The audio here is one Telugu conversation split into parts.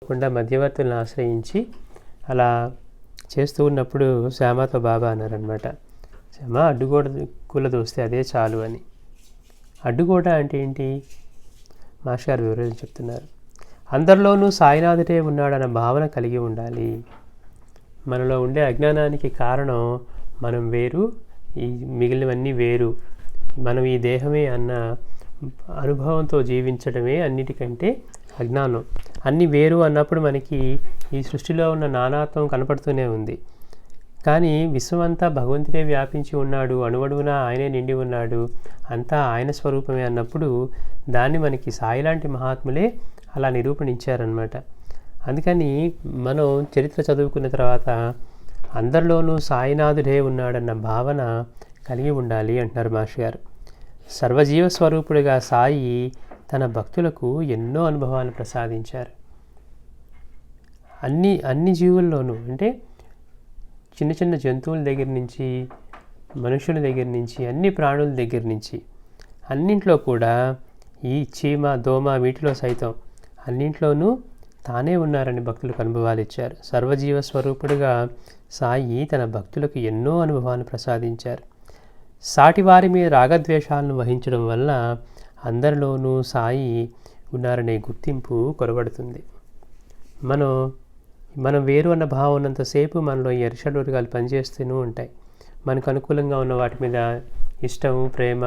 కాకుండా మధ్యవర్తులను ఆశ్రయించి అలా చేస్తూ ఉన్నప్పుడు శ్యామతో బాబా అన్నారనమాట, శ్యామ అడ్డుగోడ కూలదోస్తే అదే చాలు అని. అడ్డుగోడ అంటే ఏంటి? మాస్టర్ గారు వివరణ చెప్తున్నారు. అందరిలోనూ సాయినాథుడే ఉన్నాడన్న భావన కలిగి ఉండాలి. మనలో ఉండే అజ్ఞానానికి కారణం మనం వేరు, ఈ మిగిలినవన్నీ వేరు, మనం ఈ దేహమే అన్న అనుభవంతో జీవించడమే అన్నిటికంటే అజ్ఞానం. అన్నీ వేరు అన్నప్పుడు మనకి ఈ సృష్టిలో ఉన్న నానాత్వం కనపడుతూనే ఉంది. కానీ విశ్వమంతా భగవంతుడే వ్యాపించి ఉన్నాడు, అణువణువున ఆయనే నిండి ఉన్నాడు, అంతా ఆయన స్వరూపమే అన్నప్పుడు దాన్ని మనకి సాయి లాంటి మహాత్ములే అలా నిరూపణించారనమాట. అందుకని మనం చరిత్ర చదువుకున్న తర్వాత అందరిలోనూ సాయినాథుడే ఉన్నాడన్న భావన కలిగి ఉండాలి అంటున్నారు మాస్టర్ గారు. సర్వజీవ స్వరూపుడిగా సాయి తన భక్తులకు ఎన్నో అనుభవాలు ప్రసాదించారు. అన్ని జీవుల్లోనూ, అంటే చిన్న చిన్న జంతువుల దగ్గర నుంచి మనుషుల దగ్గర నుంచి అన్ని ప్రాణుల దగ్గర నుంచి అన్నింట్లో కూడా ఈ చీమ దోమ వీటిలో సైతం అన్నింట్లోనూ తానే ఉన్నారని భక్తులకు అనుభవాలు ఇచ్చారు. సర్వజీవ స్వరూపుడిగా సాయి తన భక్తులకు ఎన్నో అనుభవాలను ప్రసాదించారు. సాటివారి మీద రాగద్వేషాలను వహించడం వల్ల అందరిలోనూ సాయి ఉన్నారనే గుర్తింపు కొరబడుతుంది. మనం వేరు అన్న భావం ఉన్నంతసేపు మనలో ఈ అరిషడ్వర్గాలు పనిచేస్తూనే ఉంటాయి. మనకు అనుకూలంగా ఉన్న వాటి మీద ఇష్టము, ప్రేమ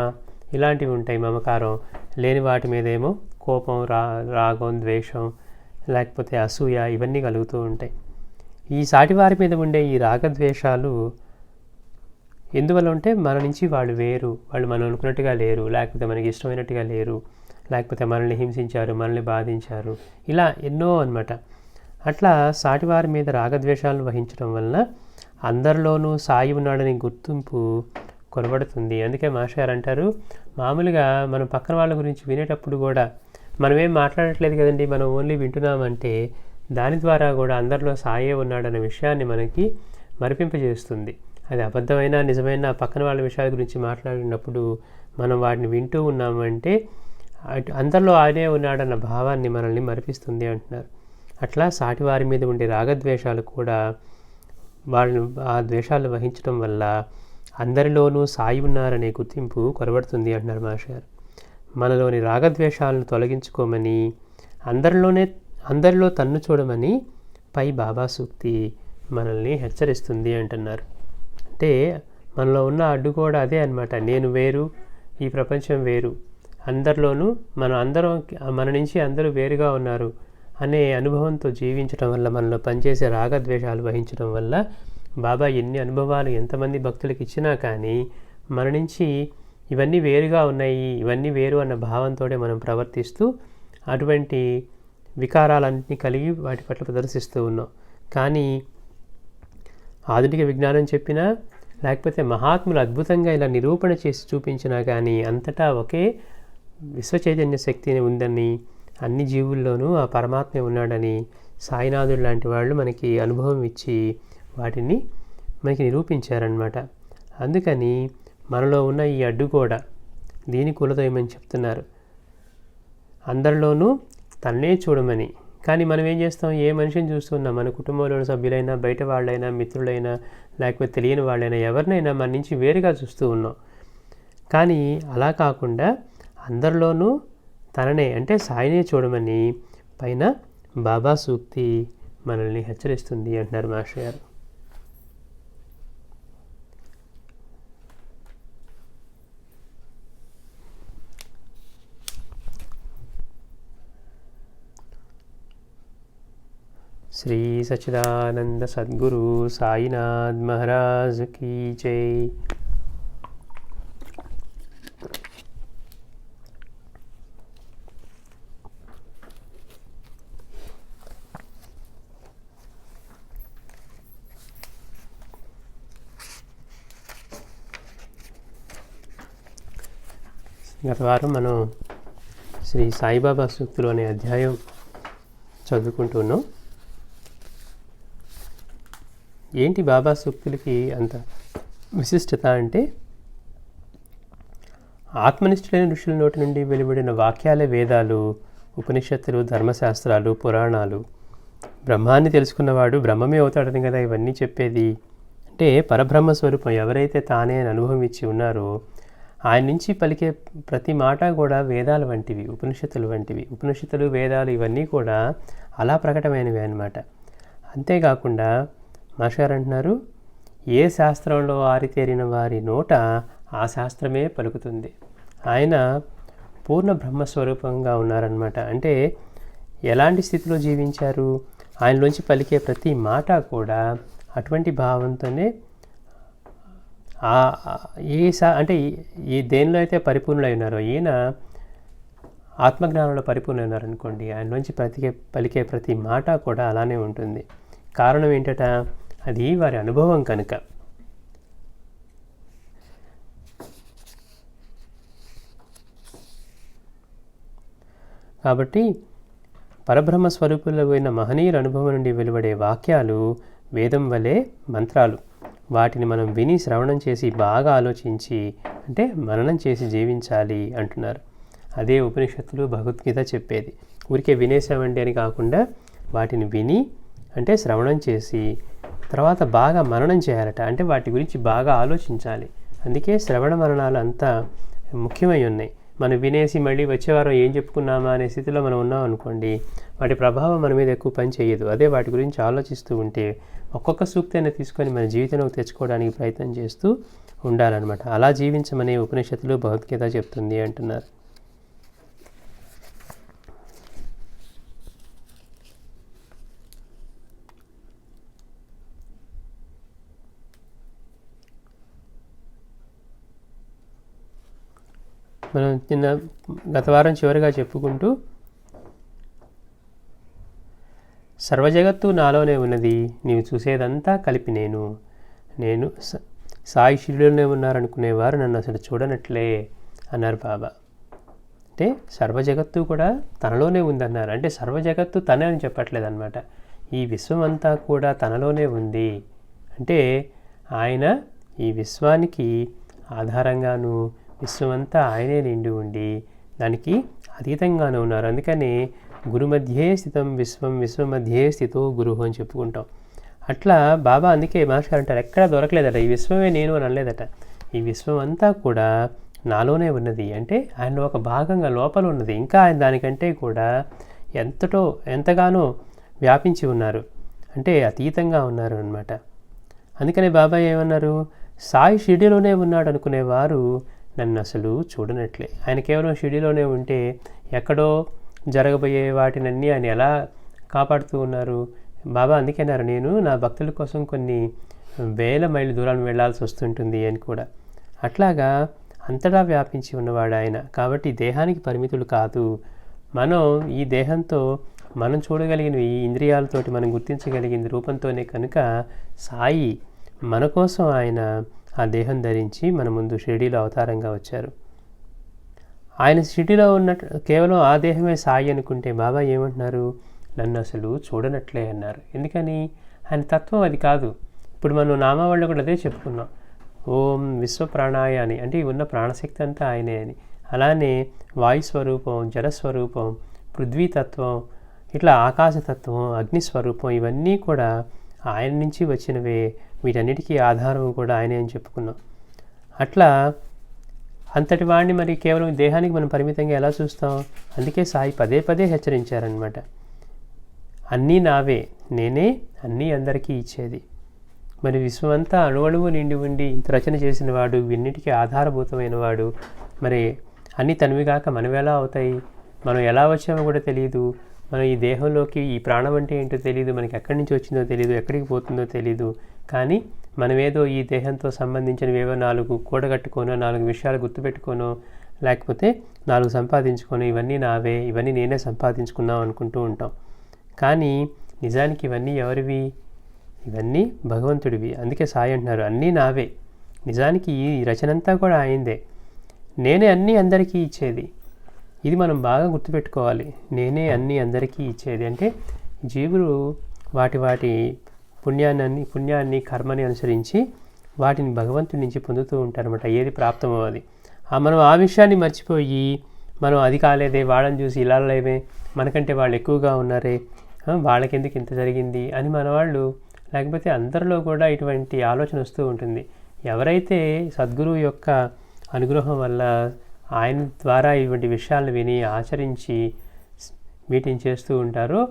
ఇలాంటివి ఉంటాయి. మమకారం లేని వాటి మీద ఏమో కోపం, రాగం, ద్వేషం, లేకపోతే అసూయ ఇవన్నీ కలుగుతూ ఉంటాయి. ఈ సాటివారి మీద ఉండే ఈ రాగద్వేషాలు ఎందువల్ల ఉంటే మన నుంచి వాళ్ళు వేరు, వాళ్ళు మనం అనుకున్నట్టుగా లేరు, లేకపోతే మనకి ఇష్టమైనట్టుగా లేరు, లేకపోతే మనల్ని హింసించారు, మనల్ని బాధించారు, ఇలా ఎన్నో అన్నమాట. అట్లా సాటివారి మీద రాగద్వేషాలను వహించడం వలన అందరిలోనూ సాయి ఉన్నాడని గుర్తింపు కొనబడుతుంది. అందుకే మాస్టర్ అంటారు, మామూలుగా మనం పక్కన వాళ్ళ గురించి వినేటప్పుడు కూడా మనమేం మాట్లాడట్లేదు కదండి, మనం ఓన్లీ వింటున్నామంటే దాని ద్వారా కూడా అందరిలో సాయే ఉన్నాడన్న విషయాన్ని మనకి మరిపింపజేస్తుంది. అది అబద్ధమైనా నిజమైనా పక్కన వాళ్ళ విషయాల గురించి మాట్లాడినప్పుడు మనం వాటిని వింటూ ఉన్నామంటే అందరిలో ఆయనే ఉన్నాడన్న భావాన్ని మనల్ని మరిపిస్తుంది అంటున్నారు. అట్లా సాటివారి మీద ఉండే రాగద్వేషాలు కూడా వాళ్ళని ఆ ద్వేషాలు వహించడం వల్ల అందరిలోనూ సాయి ఉన్నారనే గుర్తింపు కొరబడుతుంది అంటున్నారు మాస్టర్ గారు. మనలోని రాగద్వేషాలను తొలగించుకోమని, అందరిలో తన్ను చూడమని పై బాబా సూక్తి మనల్ని హెచ్చరిస్తుంది అంటున్నారు. అంటే మనలో ఉన్న అడ్డు కూడా అదే అనమాట. నేను వేరు, ఈ ప్రపంచం వేరు, అందరిలోనూ మన నుంచి అందరూ వేరుగా ఉన్నారు అనే అనుభవంతో జీవించడం వల్ల, మనలో పనిచేసే రాగద్వేషాలు వహించడం వల్ల బాబా ఎన్ని అనుభవాలు ఎంతమంది భక్తులకు ఇచ్చినా కానీ మన నుంచి ఇవన్నీ వేరుగా ఉన్నాయి, ఇవన్నీ వేరు అన్న భావంతో మనం ప్రవర్తిస్తూ అటువంటి వికారాలన్నీ కలిగి వాటి పట్ల ప్రదర్శిస్తూ ఉన్నాం. కానీ ఆధునిక విజ్ఞానం చెప్పినా, లేకపోతే మహాత్ములు అద్భుతంగా ఇలా నిరూపణ చేసి చూపించినా కానీ అంతటా ఒకే విశ్వచైతన్య శక్తి ఉందని, అన్ని జీవుల్లోనూ ఆ పరమాత్మే ఉన్నాడని సాయినాథుడు లాంటి వాళ్ళు మనకి అనుభవం ఇచ్చి వాటిని మనకి నిరూపించారనమాట. అందుకని మనలో ఉన్న ఈ అడ్డుగోడ దీని కూలదోయమని చెప్తున్నారు. అందరిలోనూ తన్నే చూడమని. కానీ మనం ఏం చేస్తాం, ఏ మనిషిని చూస్తున్నాం, మన కుటుంబంలోని సభ్యులైనా, బయట వాళ్ళైనా, మిత్రులైనా, లేకపోతే తెలియని వాళ్ళైనా, ఎవరినైనా మన నుంచి వేరుగా చూస్తూ ఉన్నాం. కానీ అలా కాకుండా అందరిలోనూ తననే, అంటే సాయినే చూడమని పైన బాబా సూక్తి మనల్ని హెచ్చరిస్తుంది అంటున్నారు మాస్టర్ గారు. శ్రీ సచ్చిదానంద సద్గురు సాయినాథ్ మహారాజ్ కీ జై. గత వారం మనం శ్రీ సాయిబాబా సూక్తులు అనే అధ్యాయం చదువుకుంటున్నాం. ఏంటి బాబా సూక్తులకి అంత విశిష్టత అంటే, ఆత్మనిష్ఠులైన ఋషుల నోటి నుండి వెలువడిన వాక్యాలే వేదాలు, ఉపనిషత్తులు, ధర్మశాస్త్రాలు, పురాణాలు. బ్రహ్మాన్ని తెలుసుకున్నవాడు బ్రహ్మమే అవుతాడని కదా ఇవన్నీ చెప్పేది. అంటే పరబ్రహ్మ స్వరూపం ఎవరైతే తానే అని అనుభవం ఇచ్చి ఉన్నారో ఆయన నుంచి పలికే ప్రతి మాట కూడా వేదాల వంటివి, ఉపనిషత్తులు వంటివి. ఉపనిషత్తులు, వేదాలు ఇవన్నీ కూడా అలా ప్రకటమైనవి అన్నమాట. అంతేకాకుండా మాస్టర్ అంటున్నారు, ఏ శాస్త్రంలో ఆరితేరిన వారి నోట ఆ శాస్త్రమే పలుకుతుంది. ఆయన పూర్ణ బ్రహ్మస్వరూపంగా ఉన్నారనమాట. అంటే ఎలాంటి స్థితిలో జీవించారు, ఆయనలోంచి పలికే ప్రతి మాట కూడా అటువంటి భావంతోనే అంటే ఈ దేనిలో అయితే పరిపూర్ణులై ఉన్నారో, ఈయన ఆత్మజ్ఞానంలో పరిపూర్ణ ఉన్నారనుకోండి, ఆయనలోంచి పలికే ప్రతి మాట కూడా అలానే ఉంటుంది. కారణం ఏంటట, అది వారి అనుభవం కనుక. కాబట్టి పరబ్రహ్మ స్వరూపులైన మహనీయుల అనుభవం నుండి వెలువడే వాక్యాలు వేదం వలె మంత్రాలు. వాటిని మనం విని శ్రవణం చేసి బాగా ఆలోచించి అంటే మననం చేసి జీవించాలి అంటున్నారు. అదే ఉపనిషత్తులు, భగవద్గీత చెప్పేది. ఊరికే వినేసామండి అని కాకుండా వాటిని విని అంటే శ్రవణం చేసి తర్వాత బాగా మననం చేయాలట. అంటే వాటి గురించి బాగా ఆలోచించాలి. అందుకే శ్రవణ మననాలు అంతా ముఖ్యమై ఉన్నాయి. మనం వినేసి మళ్ళీ వచ్చేవారం ఏం చెప్పుకున్నామా అనే స్థితిలో మనం ఉన్నాం అనుకోండి, వాటి ప్రభావం మన మీద ఎక్కువ పని చేయదు. అదే వాటి గురించి ఆలోచిస్తూ ఉంటే ఒక్కొక్క సూక్తిని తీసుకొని మన జీవితంలోకి తెచ్చుకోవడానికి ప్రయత్నం చేస్తూ ఉండాలన్నమాట. అలా జీవించమని ఉపనిషత్తులు, భగవద్గీత చెప్తుంది అంటున్నారు. మనం గత వారం చివరిగా చెప్పుకుంటూ, సర్వజగత్తు నాలోనే ఉన్నది, నీవు చూసేదంతా కలిపి నేను సాయి షిరిడిలోనే ఉన్నారనుకునేవారు నన్ను అసలు చూడనట్లే అన్నారు బాబా. అంటే సర్వజగత్తు కూడా తనలోనే ఉందన్నారు. అంటే సర్వజగత్తు తనే అని చెప్పట్లేదు అనమాట. ఈ విశ్వం అంతా కూడా తనలోనే ఉంది. అంటే ఆయన ఈ విశ్వానికి ఆధారంగాను, విశ్వమంతా ఆయనే నిండి ఉండి దానికి అతీతంగానే ఉన్నారు. అందుకని గురు మధ్యే స్థితం విశ్వం, విశ్వ మధ్యే స్థితో గురు అని చెప్పుకుంటాం. అట్లా బాబా అందుకే మాస్టర్ అంటారు, ఎక్కడా దొరకలేదట, ఈ విశ్వమే నేను అని అనలేదట. ఈ విశ్వం అంతా కూడా నాలోనే ఉన్నది. అంటే ఆయన ఒక భాగంగా లోపల ఉన్నది. ఇంకా ఆయన దానికంటే కూడా ఎంతగానో వ్యాపించి ఉన్నారు. అంటే అతీతంగా ఉన్నారు అన్నమాట. అందుకని బాబా ఏమన్నారు, సాయి షిరిడిలోనే ఉన్నాడు అనుకునేవారు నన్ను అసలు చూడనట్లే. ఆయన కేవలం షిరిడిలోనే ఉంటే ఎక్కడో జరగబోయే వాటినన్నీ ఆయన ఎలా కాపాడుతూ ఉన్నారు. బాబా అందుకే అన్నారు, నేను నా భక్తుల కోసం కొన్ని వేల మైళ్ళు దూరాన్ని వెళ్లాల్సి వస్తుంటుంది అని కూడా. అట్లాగా అంతటా వ్యాపించి ఉన్నవాడు ఆయన. కాబట్టి దేహానికి పరిమితులు కాదు. మనం ఈ దేహంతో మనం చూడగలిగినవి, ఈ ఇంద్రియాలతోటి మనం గుర్తించగలిగింది రూపంతోనే కనుక సాయి మన కోసం ఆయన ఆ దేహం ధరించి మన ముందు షిరిడీలో అవతారంగా వచ్చారు. ఆయన షిరిడీలో ఉన్నట్టు కేవలం ఆ దేహమే సాయి అనుకుంటే బాబా ఏమంటున్నారు, నన్ను అసలు చూడనట్లే అన్నారు. ఎందుకని, ఆయన తత్వం అది కాదు. ఇప్పుడు మనం నామావళిలో కూడా అదే చెప్పుకున్నాం, ఓం విశ్వ ప్రాణాయ అని. అంటే ఉన్న ప్రాణశక్తి అంతా ఆయనే అని. అలానే వాయుస్వరూపం, జలస్వరూపం, పృథ్వీతత్వం, ఇట్లా ఆకాశతత్వం, అగ్నిస్వరూపం, ఇవన్నీ కూడా ఆయన నుంచి వచ్చినవే. వీటన్నిటికీ ఆధారం కూడా ఆయనే అని చెప్పుకున్నాం. అట్లా అంతటి వాడిని మరి కేవలం దేహానికి మనం పరిమితంగా ఎలా చూస్తాం? అందుకే సాయి పదే పదే హెచ్చరించారనమాట, అన్నీ నావే, నేనే అన్నీ అందరికీ ఇచ్చేది. మరి విశ్వమంతా అణువణువు నిండి ఉండి ఇంత రచన చేసిన వాడు, వీన్నిటికీ ఆధారభూతమైన వాడు, మరి అన్నీ తనవిగాక మనవెలా అవుతాయి? మనం ఎలా వచ్చామో కూడా తెలియదు. మనం ఈ దేహంలోకి, ఈ ప్రాణం అంటే ఏంటో తెలియదు, మనకి ఎక్కడి నుంచి వచ్చిందో తెలియదు, ఎక్కడికి పోతుందో తెలియదు. కానీ మనమేదో ఈ దేహంతో సంబంధించినవేవో 4 కూడగట్టుకోనో, 4 విషయాలు గుర్తుపెట్టుకోనో, లేకపోతే 4 సంపాదించుకోనో, ఇవన్నీ నావే, ఇవన్నీ నేనే సంపాదించుకున్నాం అనుకుంటూ ఉంటాం. కానీ నిజానికి ఇవన్నీ ఎవరివి? ఇవన్నీ భగవంతుడివి. అందుకే సాయి అంటున్నారు, అన్నీ నావే. నిజానికి ఈ రచనంతా కూడా ఆయనదే. నేనే అన్నీ అందరికీ ఇచ్చేది. ఇది మనం బాగా గుర్తుపెట్టుకోవాలి. నేనే అన్నీ అందరికీ ఇచ్చేది అంటే జీవులు వాటి పుణ్యాన్ని కర్మని అనుసరించి వాటిని భగవంతుడి నుంచి పొందుతూ ఉంటారన్నమాట. ఏది ప్రాప్తమో అది. మనం ఆ విషయాన్ని మర్చిపోయి మనం అది కాలేదే, వాళ్ళని చూసి ఇలా లేవే, మనకంటే వాళ్ళు ఎక్కువగా ఉన్నారే, వాళ్ళకెందుకు ఇంత జరిగింది అని మన వాళ్ళు, లేకపోతే అందరిలో కూడా ఇటువంటి ఆలోచన వస్తూ ఉంటుంది. ఎవరైతే సద్గురువు యొక్క అనుగ్రహం వల్ల ఆయన ద్వారా ఇటువంటి విషయాలను విని ఆచరించి మీటింగ్ చేస్తూ ఉంటారో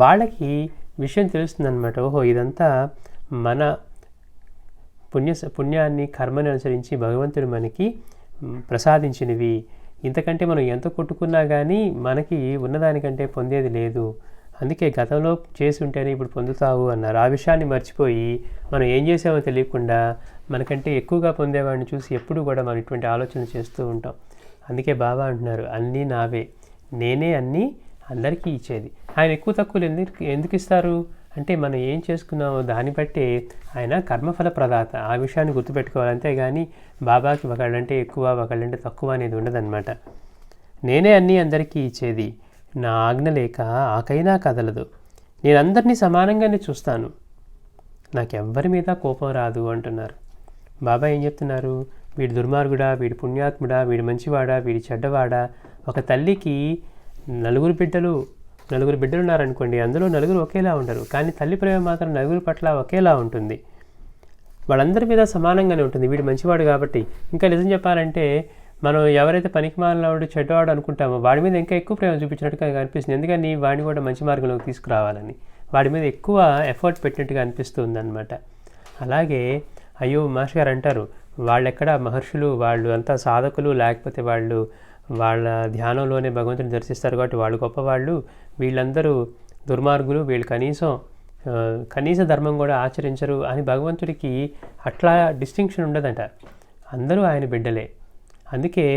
వాళ్ళకి విషయం తెలుస్తుందన్నమాట. ఓహో, ఇదంతా మన పుణ్యాన్ని కర్మని అనుసరించి భగవంతుడు మనకి ప్రసాదించినవి. ఇంతకంటే మనం ఎంత కొట్టుకున్నా కానీ మనకి ఉన్నదానికంటే పొందేది లేదు. అందుకే గతంలో చేసి ఉంటేనే ఇప్పుడు పొందుతావు అన్నారు. ఆ విషయాన్ని మర్చిపోయి మనం ఏం చేసామో తెలియకుండా మనకంటే ఎక్కువగా పొందేవాడిని చూసి ఎప్పుడు కూడా మనం ఇటువంటి ఆలోచన చేస్తూ ఉంటాం. అందుకే బాబా అంటున్నారు, అన్నీ నావే, నేనే అన్నీ అందరికీ ఇచ్చేది. ఆయన ఎక్కువ తక్కువలు ఎందుకు ఇస్తారు అంటే మనం ఏం చేసుకున్నామో దాన్ని బట్టి ఆయన కర్మఫల ప్రదాత. ఆ విషయాన్ని గుర్తుపెట్టుకోవాలి. అంతేగాని బాబాకి ఒకళ్ళంటే ఎక్కువ ఒకళ్ళంటే తక్కువ అనేది ఉండదన్నమాట. నేనే అన్నీ అందరికీ ఇచ్చేది, నా ఆజ్ఞ లేక ఆకైనా కదలదు, నేను అందరినీ సమానంగానే చూస్తాను, నాకెవ్వరి మీద కోపం రాదు అంటున్నారు. బాబా ఏం చెప్తున్నారు, వీడి దుర్మార్గుడా, వీడి పుణ్యాత్ముడా, వీడి మంచివాడా, వీడి చెడ్డవాడా. ఒక తల్లికి నలుగురు బిడ్డలు ఉన్నారనుకోండి, అందులో నలుగురు ఒకేలా ఉండరు. కానీ తల్లి ప్రేమ మాత్రం నలుగురు పట్ల ఒకేలా ఉంటుంది. వాళ్ళందరి మీద సమానంగానే ఉంటుంది. వీడు మంచివాడు కాబట్టి. ఇంకా నిజం చెప్పాలంటే మనం ఎవరైతే పనికిమాలినవాడు చెడ్డవాడు అనుకుంటామో వాడి మీద ఇంకా ఎక్కువ ప్రేమ చూపించినట్టుగా అనిపిస్తుంది. ఎందుకని వాడిని కూడా మంచి మార్గంలోకి తీసుకురావాలని వాడి మీద ఎక్కువ ఎఫర్ట్ పెట్టినట్టుగా అనిపిస్తుంది అనమాట. అలాగే అయ్యో మాస్టర్ గారు అంటారు, వాళ్ళెక్కడ మహర్షులు, వాళ్ళు అంతా సాధకులు, లేకపోతే వాళ్ళు వాళ్ళ ధ్యానంలోనే భగవంతుని దర్శిస్తారు కాబట్టి వాళ్ళు గొప్పవాళ్ళు, వీళ్ళందరూ దుర్మార్గులు, వీళ్ళు కనీస ధర్మం కూడా ఆచరించరు అని భగవంతుడికి అట్లా డిస్టింక్షన్ ఉండదంట. అందరూ ఆయన బిడ్డలే. అందుకే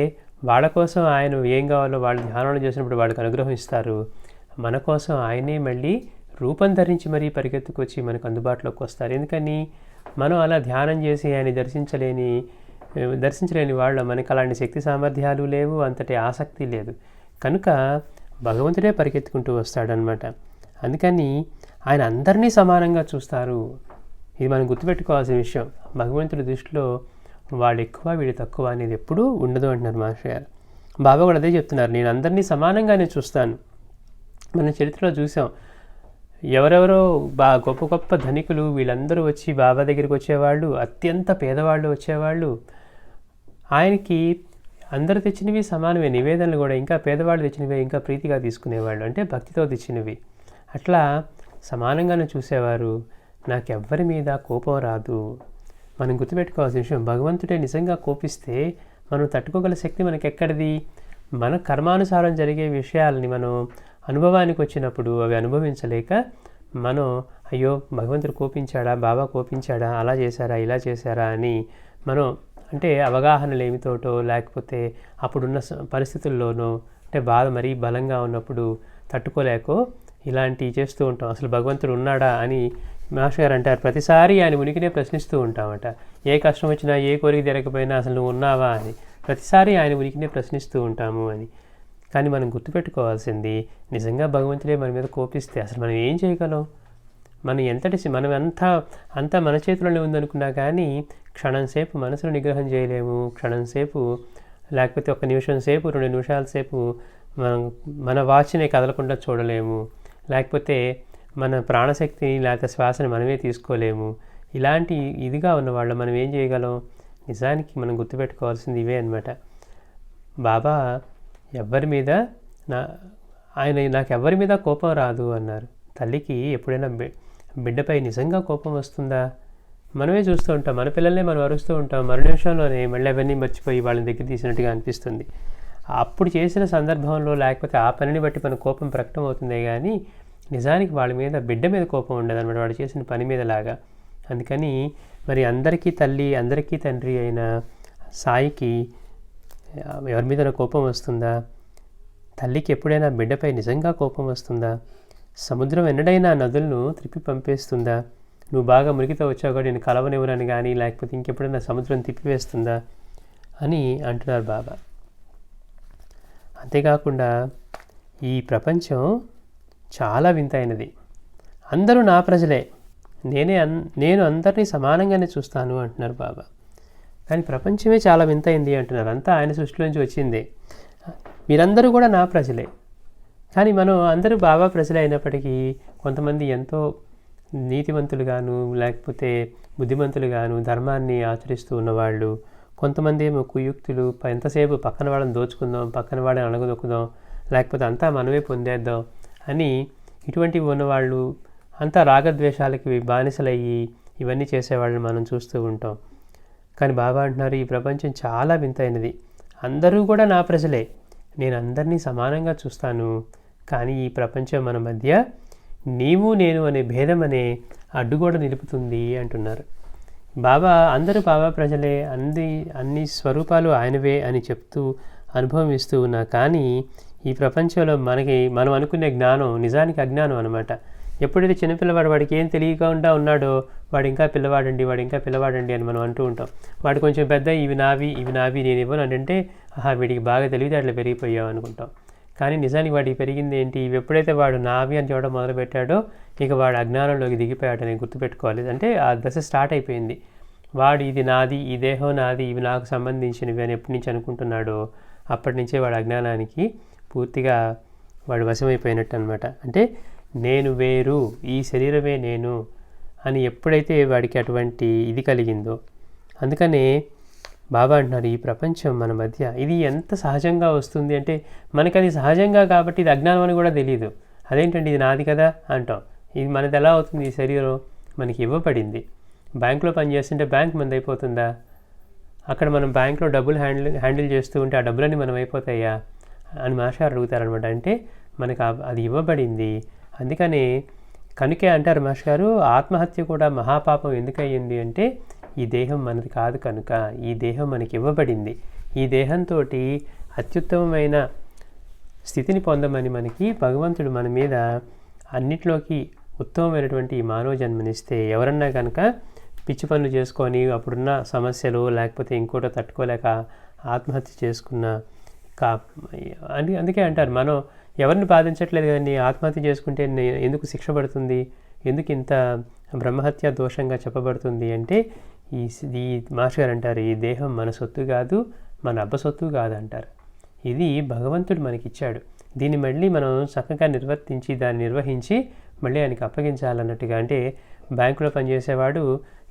వాళ్ళ కోసం ఆయన ఏం కావాలో వాళ్ళు ధ్యానంలో చేసినప్పుడు వాళ్ళకి అనుగ్రహం ఇస్తారు. మన కోసం ఆయనే మళ్ళీ రూపం ధరించి మరీ పరిగెత్తుకొచ్చి మనకు అందుబాటులోకి వస్తారు. ఎందుకని మనం అలా ధ్యానం చేసి ఆయన దర్శించలేని వాళ్ళ మనకు అలాంటి శక్తి సామర్థ్యాలు లేవు, అంతటి ఆసక్తి లేదు. కనుక భగవంతుడే పరిగెత్తుకుంటూ వస్తాడనమాట. అందుకని ఆయన అందరినీ సమానంగా చూస్తారు. ఇది మనం గుర్తుపెట్టుకోవాల్సిన విషయం. భగవంతుడి దృష్టిలో వాడు ఎక్కువ వీడు తక్కువ అనేది ఎప్పుడూ ఉండదు అంటున్నారు మాస్టర్ గారు. బాబా కూడా అదే చెప్తున్నారు, నేను అందరినీ సమానంగానే చూస్తాను. మన చరిత్రలో చూసాం, ఎవరెవరో గొప్ప గొప్ప ధనికులు వీళ్ళందరూ వచ్చి బాబా దగ్గరికి వచ్చేవాళ్ళు, అత్యంత పేదవాళ్ళు వచ్చేవాళ్ళు. ఆయనకి అందరు తెచ్చినవి సమానమే, నివేదనలు కూడా ఇంకా పేదవాళ్ళు తెచ్చినవి ఇంకా ప్రీతిగా తీసుకునేవాళ్ళు, అంటే భక్తితో తెచ్చినవి. అట్లా సమానంగానే చూసేవారు. నాకెవ్వరి మీద కోపం రాదు. మనం గుర్తుపెట్టుకోవాల్సిన విషయం, భగవంతుడే నిజంగా కోపిస్తే మనం తట్టుకోగల శక్తి మనకి ఎక్కడిది? మన కర్మానుసారం జరిగే విషయాలని మనం అనుభవానికి వచ్చినప్పుడు అవి అనుభవించలేక మనం అయ్యో భగవంతుడు కోపించాడా, బాబా కోపించాడా, అలా చేశారా, ఇలా చేశారా అని మనం అంటే అవగాహన లేమితోటో లేకపోతే అప్పుడున్న పరిస్థితుల్లోనో అంటే బాధ మరీ బలంగా ఉన్నప్పుడు తట్టుకోలేకో ఇలాంటివి చేస్తూ ఉంటాం. అసలు భగవంతుడు ఉన్నాడా అని మాస్టర్ గారు అంటారు, ప్రతిసారి ఆయన ఉనికినే ప్రశ్నిస్తూ ఉంటామట. ఏ కష్టం వచ్చినా ఏ కోరిక జరగకపోయినా అసలు నువ్వు ఉన్నావా అని ప్రతిసారి ఆయన ఉనికినే ప్రశ్నిస్తూ ఉంటాము అని. కానీ మనం గుర్తుపెట్టుకోవాల్సింది, నిజంగా భగవంతుడే మన మీద కోపిస్తే అసలు మనం ఏం చేయగలం? మనం అంతా మన చేతిలోనే ఉందనుకున్నా కానీ క్షణంసేపు మనసును నిగ్రహం చేయలేము. క్షణంసేపు లేకపోతే 1 నిమిషం సేపు 2 నిమిషాల సేపు మన వాచ్నే కదలకుండా చూడలేము. లేకపోతే మన ప్రాణశక్తిని లేకపోతే శ్వాసని మనమే తీసుకోలేము. ఇలాంటి ఇదిగా ఉన్నవాళ్ళు మనం ఏం చేయగలం? నిజానికి మనం గుర్తుపెట్టుకోవాల్సింది ఇవే అనమాట. బాబా ఎవ్వరి మీద నాకెవ్వరి మీద కోపం రాదు అన్నారు. తల్లికి ఎప్పుడైనా బిడ్డపై నిజంగా కోపం వస్తుందా? మనమే చూస్తూ ఉంటాం, మన పిల్లల్నే మనం అరుస్తూ ఉంటాం, మరు నిమిషంలోనే మళ్ళీ అవన్నీ మర్చిపోయి వాళ్ళని దగ్గర తీసినట్టుగా అనిపిస్తుంది. అప్పుడు చేసిన సందర్భంలో లేకపోతే ఆ పనిని బట్టి మన కోపం ప్రకటన అవుతుందే కానీ నిజానికి వాళ్ళ మీద బిడ్డ మీద కోపం ఉండదు అనమాట, వాడు చేసిన పని మీద లాగా. అందుకని మరి అందరికీ తల్లి అందరికీ తండ్రి అయిన సాయికి ఎవరి మీద కోపం వస్తుందా? తల్లికి ఎప్పుడైనా బిడ్డపై నిజంగా కోపం వస్తుందా? సముద్రం ఎన్నడైనా నదులను త్రిప్పి పంపేస్తుందా? నువ్వు బాగా మునిగితో వచ్చావు కూడా నేను కలవనివ్వనని కానీ లేకపోతే ఇంకెప్పుడైనా సముద్రం తిప్పివేస్తుందా అని అంటున్నారు బాబా. అంతేకాకుండా ఈ ప్రపంచం చాలా వింతైనది. అందరూ నా ప్రజలే, నేను అందరినీ సమానంగానే చూస్తాను అంటున్నారు బాబా. కానీ ప్రపంచమే చాలా వింతైంది అంటున్నారు. అంతా ఆయన సృష్టిలోంచి వచ్చిందే. మీరందరూ కూడా నా ప్రజలే, కానీ మనం అందరూ బాబా ప్రజలే అయినప్పటికీ కొంతమంది ఎంతో నీతివంతులుగాను లేకపోతే బుద్ధిమంతులుగాను ధర్మాన్ని ఆచరిస్తూ ఉన్నవాళ్ళు, కొంతమంది ఏమో కుయుక్తులు, ఎంతసేపు పక్కన వాళ్ళని దోచుకుందాం, పక్కన వాళ్ళని అణగదొక్కుదాం, లేకపోతే అంతా మనమే పొందేద్దాం అని ఇటువంటివి ఉన్నవాళ్ళు, అంతా రాగద్వేషాలకి బానిసలయ్యి ఇవన్నీ చేసేవాళ్ళని మనం చూస్తూ ఉంటాం. కానీ బాబా అంటున్నారు, ఈ ప్రపంచం చాలా వింతైనది, అందరూ కూడా నా ప్రజలే, నేను అందరినీ సమానంగా చూస్తాను, కానీ ఈ ప్రపంచం మన మధ్య నీవు నేను అనే భేదం అనే అడ్డుగోడ నిలుపుతుంది అంటున్నారు. బాబా అందరూ బాబా ప్రజలే, అన్ని స్వరూపాలు ఆయనవే అని చెప్తూ అనుభవం ఇస్తూ ఉన్నా, కానీ ఈ ప్రపంచంలో మనం అనుకునే జ్ఞానం నిజానికి అజ్ఞానం అనమాట. ఎప్పుడైతే చిన్నపిల్లవాడు వాడికి ఏం తెలియకుండా ఉన్నాడో వాడు ఇంకా పిల్లవాడండి అని మనం అంటూ ఉంటాం. వాడు కొంచెం పెద్ద ఇవి నావి నేను ఇవ్వను అంటే వీడికి బాగా తెలివితేటలు పెరిగిపోయావు అనుకుంటాం. కానీ నిజానికి వాడికి పెరిగింది ఏంటి? ఇవి ఎప్పుడైతే వాడు నావి అని చూడడం మొదలుపెట్టాడో ఇక వాడు అజ్ఞానంలోకి దిగిపోయాడని గుర్తుపెట్టుకోవాలి. అంటే ఆ దశ స్టార్ట్ అయిపోయింది. వాడు ఇది నాది, ఈ దేహం నాది, ఇవి నాకు సంబంధించినవి అని ఎప్పటి నుంచి అనుకుంటున్నాడో అప్పటి నుంచే వాడు అజ్ఞానానికి పూర్తిగా వాడు వశమైపోయినట్టు అనమాట. అంటే నేను వేరు, ఈ శరీరమే నేను అని ఎప్పుడైతే వాడికి అటువంటి ఇది కలిగిందో, అందుకనే బాబా అంటున్నారు ఈ ప్రపంచం మన మధ్య ఇది ఎంత సహజంగా వస్తుంది అంటే మనకి అది సహజంగా కాబట్టి ఇది అజ్ఞానం అని కూడా తెలియదు. అదేంటండి ఇది నాది కదా అంటాం. ఇది మనది ఎలా అవుతుంది? ఈ శరీరం మనకి ఇవ్వబడింది. బ్యాంకులో పనిచేస్తుంటే బ్యాంక్ మనది అయిపోతుందా? అక్కడ మనం బ్యాంకులో డబ్బులు హ్యాండిల్ చేస్తూ ఉంటే ఆ డబ్బులన్నీ మనం అయిపోతాయా అని మాస్టర్ అడుగుతారనమాట. అంటే మనకు అది ఇవ్వబడింది. అందుకనే కనుకే అంటారు మాస్టర్ గారు, ఆత్మహత్య కూడా మహాపాపం ఎందుకయ్యింది అంటే ఈ దేహం మనది కాదు కనుక. ఈ దేహం మనకి ఇవ్వబడింది. ఈ దేహంతో అత్యుత్తమమైన స్థితిని పొందమని మనకి భగవంతుడు మన మీద అన్నిట్లోకి ఉత్తమమైనటువంటి ఈ మానవ జన్మనిస్తే, ఎవరన్నా కనుక పిచ్చి పనులు చేసుకొని అప్పుడున్న సమస్యలు లేకపోతే ఇంకోటో తట్టుకోలేక ఆత్మహత్య చేసుకున్న అందుకే అంటారు, మనం ఎవరిని బాధించట్లేదు కానీ ఆత్మహత్య చేసుకుంటే ఎందుకు శిక్ష పడుతుంది, ఎందుకు ఇంత బ్రహ్మహత్య దోషంగా చెప్పబడుతుంది అంటే ఈ మాస్టర్ గారు అంటారు, ఈ దేహం మన సొత్తు కాదు, మన అబ్బ సొత్తు కాదు అంటారు. ఇది భగవంతుడు మనకిచ్చాడు. దీన్ని మళ్ళీ మనం చక్కగా దాన్ని నిర్వహించి మళ్ళీ ఆయనకి అప్పగించాలన్నట్టుగా. అంటే బ్యాంకులో పనిచేసేవాడు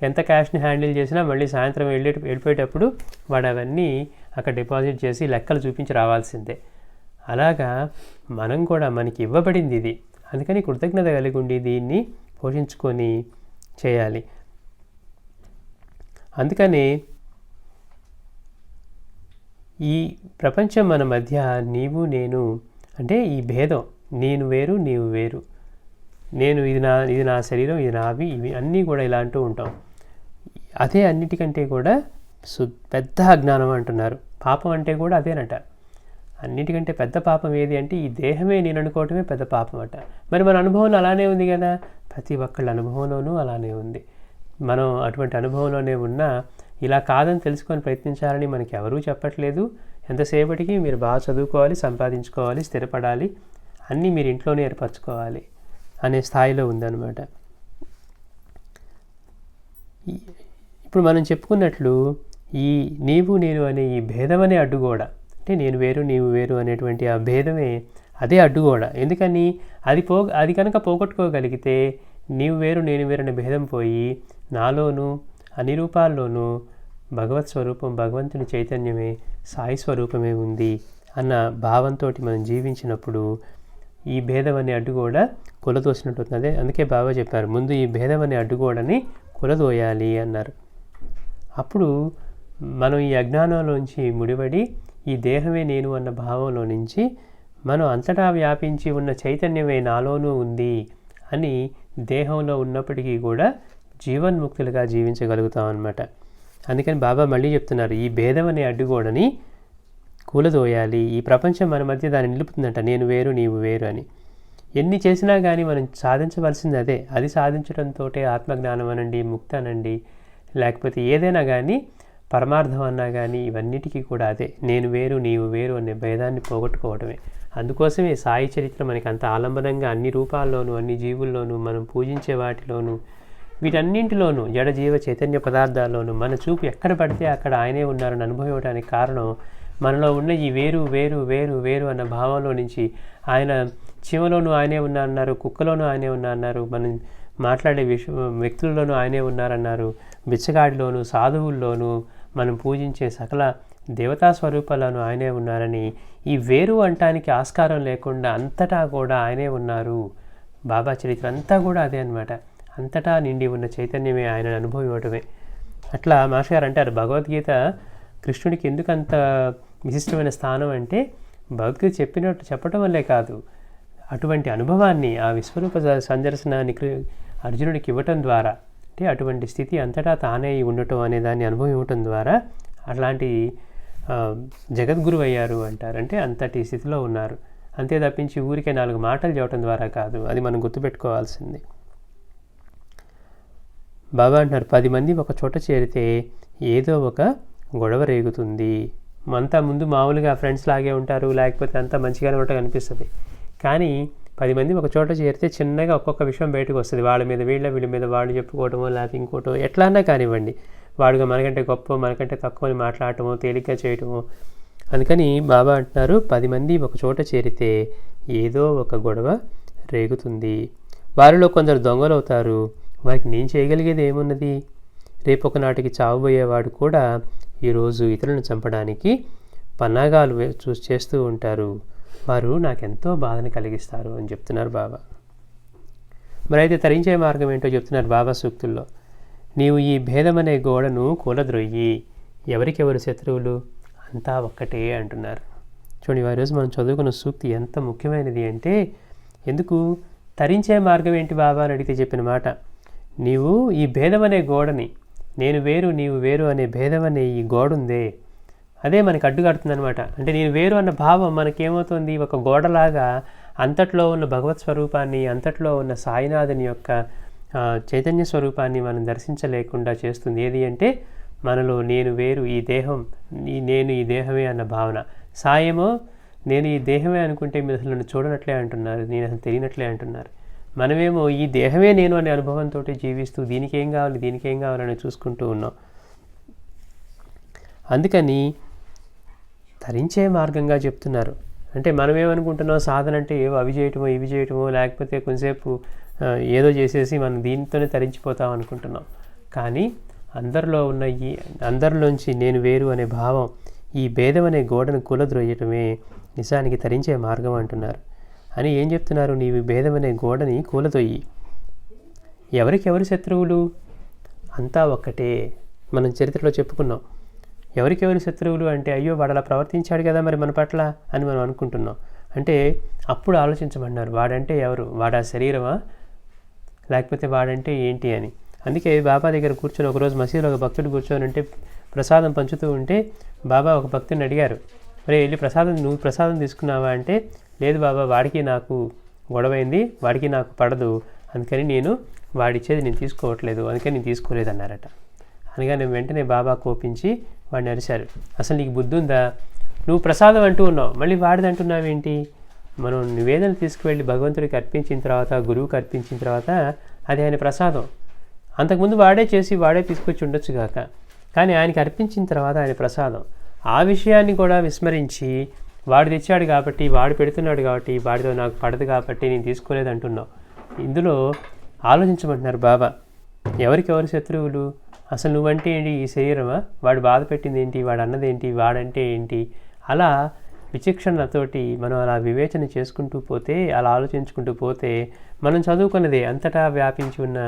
ఎంత క్యాష్ని హ్యాండిల్ చేసినా మళ్ళీ సాయంత్రం వెళ్ళిపోయేటప్పుడు వాడు అవన్నీ అక్కడ డిపాజిట్ చేసి లెక్కలు చూపించి రావాల్సిందే. అలాగా మనం కూడా మనకి ఇవ్వబడింది ఇది, అందుకని కృతజ్ఞత కలిగి ఉండి దీన్ని పోషించుకొని చేయాలి. అందుకని ఈ ప్రపంచం మన మధ్య నీవు నేను అంటే ఈ భేదం, నేను వేరు నీవు వేరు, నేను ఇది నా శరీరం, ఇది నావి, ఇవి అన్నీ కూడా ఇలా అంటూ ఉంటాం. అదే అన్నిటికంటే కూడా పెద్ద అజ్ఞానం అంటున్నారు. పాపం అంటే కూడా అదేనట. అన్నిటికంటే పెద్ద పాపం ఏది అంటే ఈ దేహమే నేను అనుకోవటమే పెద్ద పాపం అట. మరి మన అనుభవంలో అలానే ఉంది కదా, ప్రతి ఒక్కళ్ళ అనుభవంలోనూ అలానే ఉంది. మనం అటువంటి అనుభవంలోనే ఉన్నా ఇలా కాదని తెలుసుకొని ప్రయత్నించాలని మనకి ఎవరూ చెప్పట్లేదు. ఎంతసేపటికి మీరు బాగా చదువుకోవాలి, సంపాదించుకోవాలి, స్థిరపడాలి, అన్నీ మీరు ఇంట్లోనే ఏర్పరచుకోవాలి అనే స్థాయిలో ఉందన్నమాట. ఇప్పుడు మనం చెప్పుకున్నట్లు ఈ నీవు నేను అనే ఈ భేదం అనే అడ్డుగోడ, అంటే నేను వేరు నీవు వేరు అనేటువంటి ఆ భేదమే అదే అడ్డుగోడ. ఎందుకని అది కనుక పోగొట్టుకోగలిగితే నీవు వేరు నేను వేరు అనే భేదం పోయి నాలోనూ అన్ని రూపాల్లోనూ భగవత్ స్వరూపం, భగవంతుని చైతన్యమే, సాయి స్వరూపమే ఉంది అన్న భావంతో మనం జీవించినప్పుడు ఈ భేదం అనే అడ్డుగోడ కులదోసినట్టు అవుతుంది. అందుకే బాబా చెప్పారు, ముందు ఈ భేదం అనే అడ్డుగోడని కులదోయాలి అన్నారు. అప్పుడు మనం ఈ అజ్ఞానంలోంచి ముడిపడి ఈ దేహమే నేను అన్న భావంలో నుంచి మనం అంతటా వ్యాపించి ఉన్న చైతన్యమే నాలోనూ ఉంది అని దేహంలో ఉన్నప్పటికీ కూడా జీవన్ముక్తులుగా జీవించగలుగుతాం అన్నమాట. అందుకని బాబా మళ్ళీ చెప్తున్నారు, ఈ భేదం అనే అడ్డుగోడని కూలదోయాలి. ఈ ప్రపంచం మన మధ్య దాన్ని నిలుపుతుందంట, నేను వేరు నీవు వేరు అని. ఎన్ని చేసినా కానీ మనం సాధించవలసింది అదే. అది సాధించడంతో ఆత్మజ్ఞానం అనండి, ముక్తి అనండి, లేకపోతే ఏదైనా కానీ పరమార్థం అన్నా కానీ ఇవన్నిటికీ కూడా అదే, నేను వేరు నీవు వేరు అనే భేదాన్ని పోగొట్టుకోవడమే. అందుకోసమే సాయి చరిత్ర మనకి అంత ఆలంబనంగా అన్ని రూపాల్లోనూ, అన్ని జీవుల్లోనూ, మనం పూజించే వాటిలోనూ, వీటన్నింటిలోనూ, జడజీవ చైతన్య పదార్థాల్లోనూ మన చూపు ఎక్కడ పడితే అక్కడ ఆయనే ఉన్నారని అనుభవించడానికి కారణం మనలో ఉన్న ఈ వేరు వేరు వేరు వేరు అన్న భావంలో నుంచి ఆయన చీమలోనూ ఆయనే ఉన్నారన్నారు, కుక్కలోనూ ఆయనే ఉన్నారన్నారు, మనం మాట్లాడే వ్యక్తుల్లోనూ ఆయనే ఉన్నారన్నారు, బిచ్చగాడిలోను సాధువుల్లోనూ మనం పూజించే సకల దేవతా స్వరూపాలను ఆయనే ఉన్నారని, ఈ వేరు అంటానికి ఆస్కారం లేకుండా అంతటా కూడా ఆయనే ఉన్నారు. బాబా చరిత్ర అంతా కూడా అదే అనమాట. అంతటా నిండి ఉన్న చైతన్యమే ఆయన అనుభవం ఇవ్వటమే. అట్లా మాస్టర్ గారు అంటారు, భగవద్గీత కృష్ణుడికి ఎందుకు అంత విశిష్టమైన స్థానం అంటే భగవద్గీత చెప్పటం వల్లే కాదు, అటువంటి అనుభవాన్ని ఆ విశ్వరూప సందర్శనాన్ని అర్జునుడికి ఇవ్వటం ద్వారా, అంటే అటువంటి స్థితి అంతటా తానే ఉండటం అనే దాన్ని అనుభవం ఇవ్వటం ద్వారా అట్లాంటి జగద్గురు అయ్యారు అంటారు. అంటే అంతటి స్థితిలో ఉన్నారు. అంతే తప్పించి ఊరికే 4 మాటలు చెప్పడం ద్వారా కాదు. అది మనం గుర్తుపెట్టుకోవాల్సింది. బాబా అంటున్నారు, 10 మంది ఒక చోట చేరితే ఏదో ఒక గొడవ రేగుతుంది. అంతా ముందు మామూలుగా ఫ్రెండ్స్ లాగే ఉంటారు, లేకపోతే అంతా మంచిగానే ఉంటా అనిపిస్తుంది. కానీ 10 మంది ఒక చోట చేరితే చిన్నగా ఒక్కొక్క విషయం బయటకు వస్తుంది. వాళ్ళ మీద వీళ్ళ మీద వాళ్ళు చెప్పుకోవటమో, లేకపోతే ఇంకోటో ఎట్లా అన్నా కానివ్వండి, వాడుగా మనకంటే గొప్ప మనకంటే తక్కువ అని మాట్లాడటమో, తేలిగ్గా చేయటమో. అందుకని బాబా అంటున్నారు, 10 మంది ఒక చోట చేరితే ఏదో ఒక గొడవ రేగుతుంది. వారిలో కొందరు దొంగలు అవుతారు. వారికి నేను చేయగలిగేది ఏమున్నది? రేపొకనాటికి చావబోయేవాడు కూడా ఈరోజు ఇతరులను చంపడానికి పన్నాగాలు చేస్తూ ఉంటారు. వారు నాకెంతో బాధను కలిగిస్తారు అని చెప్తున్నారు బాబా. మరి అయితే తరించే మార్గం ఏంటో చెప్తున్నారు బాబా సూక్తుల్లో. నీవు ఈ భేదమనే గోడను కూలద్రొయ్యి. ఎవరికెవరు శత్రువులు? అంతా ఒక్కటే అంటున్నారు. చూడండి, ఈరోజు మనం చదువుకున్న సూక్తి ఎంత ముఖ్యమైనది అంటే, ఎందుకు తరించే మార్గం ఏంటి బాబా అని అడిగితే చెప్పిన మాట, నీవు ఈ భేదం అనే గోడని, నేను వేరు నీవు వేరు అనే భేదం అనే ఈ గోడ ఉందే, అదే మనకి అడ్డుకడుతుందనమాట. అంటే నేను వేరు అన్న భావం మనకేమవుతుంది, ఒక గోడలాగా అంతట్లో ఉన్న భగవత్ స్వరూపాన్ని, అంతట్లో ఉన్న సాయినాథుని యొక్క చైతన్య స్వరూపాన్ని మనం దర్శించలేకుండా చేస్తుంది. ఏది అంటే మనలో నేను వేరు, ఈ దేహం నేను ఈ దేహమే అన్న భావన. సాయేమో నేను ఈ దేహమే అనుకుంటే మీరు అసలు నన్ను చూడనట్లే అంటున్నారు, నేను అసలు తెలియనట్లే అంటున్నారు. మనమేమో ఈ దేహమే నేను అనే అనుభవంతో జీవిస్తూ దీనికేం కావాలని చూసుకుంటూ ఉన్నాం. అందుకని తరించే మార్గంగా చెప్తున్నారు. అంటే మనమేమనుకుంటున్నాం, సాధన అంటే ఏవో అవి చేయటమో ఇవి చేయటమో, లేకపోతే కొంతసేపు ఏదో చేసేసి మనం దీనితోనే తరించిపోతాం అనుకుంటున్నాం. కానీ అందరిలోంచి నేను వేరు అనే భావం, ఈ భేదం అనే గోడను కూలద్రోయటమే నిజానికి తరించే మార్గం అంటున్నారు. అని ఏం చెప్తున్నారు, నీవు భేదం అనే గోడని కూలదొయ్యి. ఎవరికెవరు శత్రువులు? అంతా ఒక్కటే. మనం చరిత్రలో చెప్పుకున్నాం. ఎవరికెవరు శత్రువులు అంటే, అయ్యో వాడు అలా ప్రవర్తించాడు కదా మరి మన పట్ల అని మనం అనుకుంటున్నాం. అంటే అప్పుడు ఆలోచించమన్నారు, వాడంటే ఎవరు? వాడా శరీరమా, లేకపోతే వాడంటే ఏంటి అని. అందుకే బాబా దగ్గర కూర్చొని ఒకరోజు మసీదులో ఒక భక్తుడు కూర్చొని ఉంటే ప్రసాదం పంచుతూ ఉంటే బాబా ఒక భక్తుడిని అడిగారు, మరి వెళ్ళి నువ్వు ప్రసాదం తీసుకున్నావా అంటే, లేదు బాబా, వాడికి నాకు గొడవైంది, వాడికి నాకు పడదు, అందుకని నేను వాడిచ్చేది నేను తీసుకోవట్లేదు, అందుకని నేను తీసుకోలేదు అన్నారట. అనగానే వెంటనే బాబా కోపించి వాడిని అరిశారు, అసలు నీకు బుద్ధి ఉందా? నువ్వు ప్రసాదం అంటూ ఉన్నావు, మళ్ళీ వాడిది అంటున్నావేంటి? మనం నివేదన తీసుకువెళ్ళి భగవంతుడికి అర్పించిన తర్వాత, గురువుకి అర్పించిన తర్వాత అది ఆయన ప్రసాదం. అంతకుముందు వాడే చేసి వాడే తీసుకొచ్చి ఉండొచ్చు కాక, కానీ ఆయనకి అర్పించిన తర్వాత ఆయన ప్రసాదం. ఆ విషయాన్ని కూడా విస్మరించి వాడు తెచ్చాడు కాబట్టి, వాడు పెడుతున్నాడు కాబట్టి, వాడితో నాకు పడదు కాబట్టి నేను తీసుకోలేదు అంటున్నావు. ఇందులో ఆలోచించమంటున్నారు బాబా. ఎవరికెవరు శత్రువులు? అసలు నువ్వంటే ఏంటి? ఈ శరీరమా? వాడు బాధ పెట్టింది ఏంటి? వాడు అన్నదేంటి? వాడంటే ఏంటి? అలా విచక్షణతోటి మనం అలా వివేచన చేసుకుంటూ పోతే, అలా ఆలోచించుకుంటూ పోతే, మనం చదువుకున్నదే అంతటా వ్యాపించి ఉన్న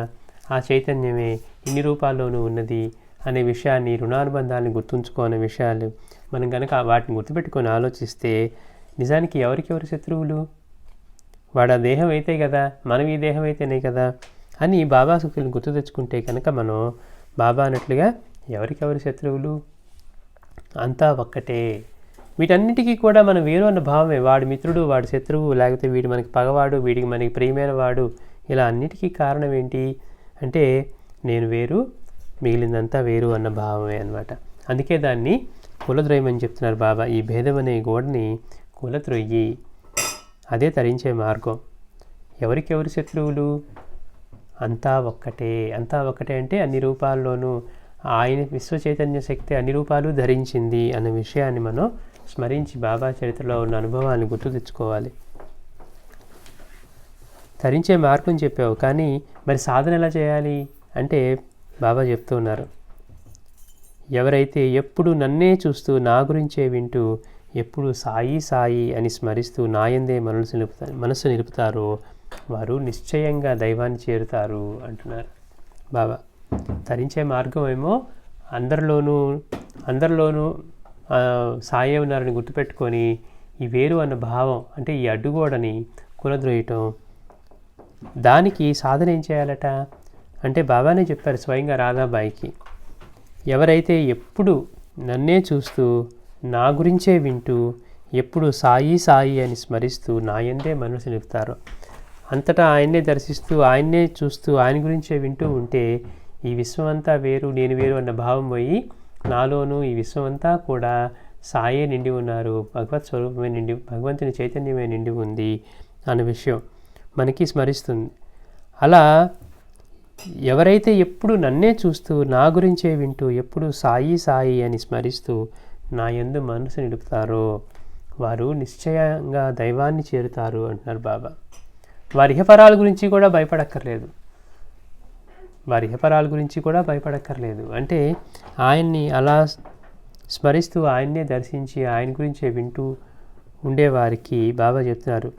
ఆ చైతన్యమే ఇన్ని రూపాల్లోనూ ఉన్నది అనే విషయాన్ని, రుణానుబంధాలను గుర్తుంచుకోనే విషయాలు మనం కనుక వాటిని గుర్తుపెట్టుకొని ఆలోచిస్తే, నిజానికి ఎవరికెవరు శత్రువులు? వాడు ఆ దేహం అయితే కదా, మనం ఈ దేహం అయితేనే కదా అని బాబా సూక్తులను గుర్తు తెచ్చుకుంటే కనుక మనం బాబా అన్నట్లుగా ఎవరికెవరు శత్రువులు? అంతా ఒక్కటే. వీటన్నిటికీ కూడా మనం వేరు అన్న భావమే. వాడి మిత్రుడు, వాడి శత్రువు, లేకపోతే వీడు మనకి పగవాడు, వీడికి మనకి ప్రియమైన వాడు, ఇలా అన్నిటికీ కారణం ఏంటి అంటే నేను వేరు, మిగిలిందంతా వేరు అన్న భావమే అన్నమాట. అందుకే దాన్ని కూలద్రోయమని చెప్తున్నారు బాబా. ఈ భేదం అనే గోడని కూలద్రోయి, అదే తరించే మార్గం. ఎవరికెవరు శత్రువులు? అంతా ఒక్కటే. అంతా ఒక్కటే అంటే అన్ని రూపాల్లోనూ ఆయన విశ్వ చైతన్య శక్తి అన్ని రూపాలు ధరించింది అన్న విషయాన్ని మనం స్మరించి బాబా చరిత్రలో ఉన్న అనుభవాన్ని గుర్తు తెచ్చుకోవాలి. తరించే మార్గం చెప్పావు, కానీ మరి సాధన ఎలా చేయాలి అంటే బాబా చెప్తూ ఉన్నారు, ఎవరైతే ఎప్పుడు నన్నే చూస్తూ నా గురించే వింటూ ఎప్పుడు సాయి సాయి అని స్మరిస్తూ నాయందే మనసు నిలుపుతారో వారు నిశ్చయంగా దైవాన్ని చేరుతారు అంటున్నారు బాబా. తరించే మార్గం ఏమో అందరిలోనూ సాయి ఉన్నారని గుర్తుపెట్టుకొని ఈ వేరు అన్న భావం అంటే ఈ అడ్డుగోడని కులద్రోయటం, దానికి సాధన ఏం చేయాలట అంటే బాబానే చెప్పారు స్వయంగా రాధాబాయికి, ఎవరైతే ఎప్పుడు నన్నే చూస్తూ నా గురించే వింటూ ఎప్పుడు సాయి సాయి అని స్మరిస్తూ నాయందే మనసు నిలుపుతారో, అంతటా ఆయన్నే దర్శిస్తూ ఆయన్నే చూస్తూ ఆయన గురించే వింటూ ఉంటే ఈ విశ్వమంతా వేరు నేను వేరు అన్న భావం పోయి నాలోనూ ఈ విశ్వమంతా కూడా సాయే నిండి ఉన్నారు, భగవత్ స్వరూపమే నిండి, భగవంతుని చైతన్యమే నిండి ఉంది అన్న విషయం మనకి స్మరిస్తుంది. అలా ఎవరైతే ఎప్పుడు నన్నే చూస్తూ నా గురించే వింటూ ఎప్పుడు సాయి సాయి అని స్మరిస్తూ నా యందు మనసు నిలుపుతారో వారు నిశ్చయంగా దైవాన్ని చేరుతారు అంటున్నారు బాబా. వారి ఇహపరాల గురించి కూడా భయపడక్కర్లేదు, అంటే ఆయన్ని అలా స్మరిస్తూ ఆయన్నే దర్శించి ఆయన గురించే వింటూ ఉండేవారికి బాబా చెప్తున్నారు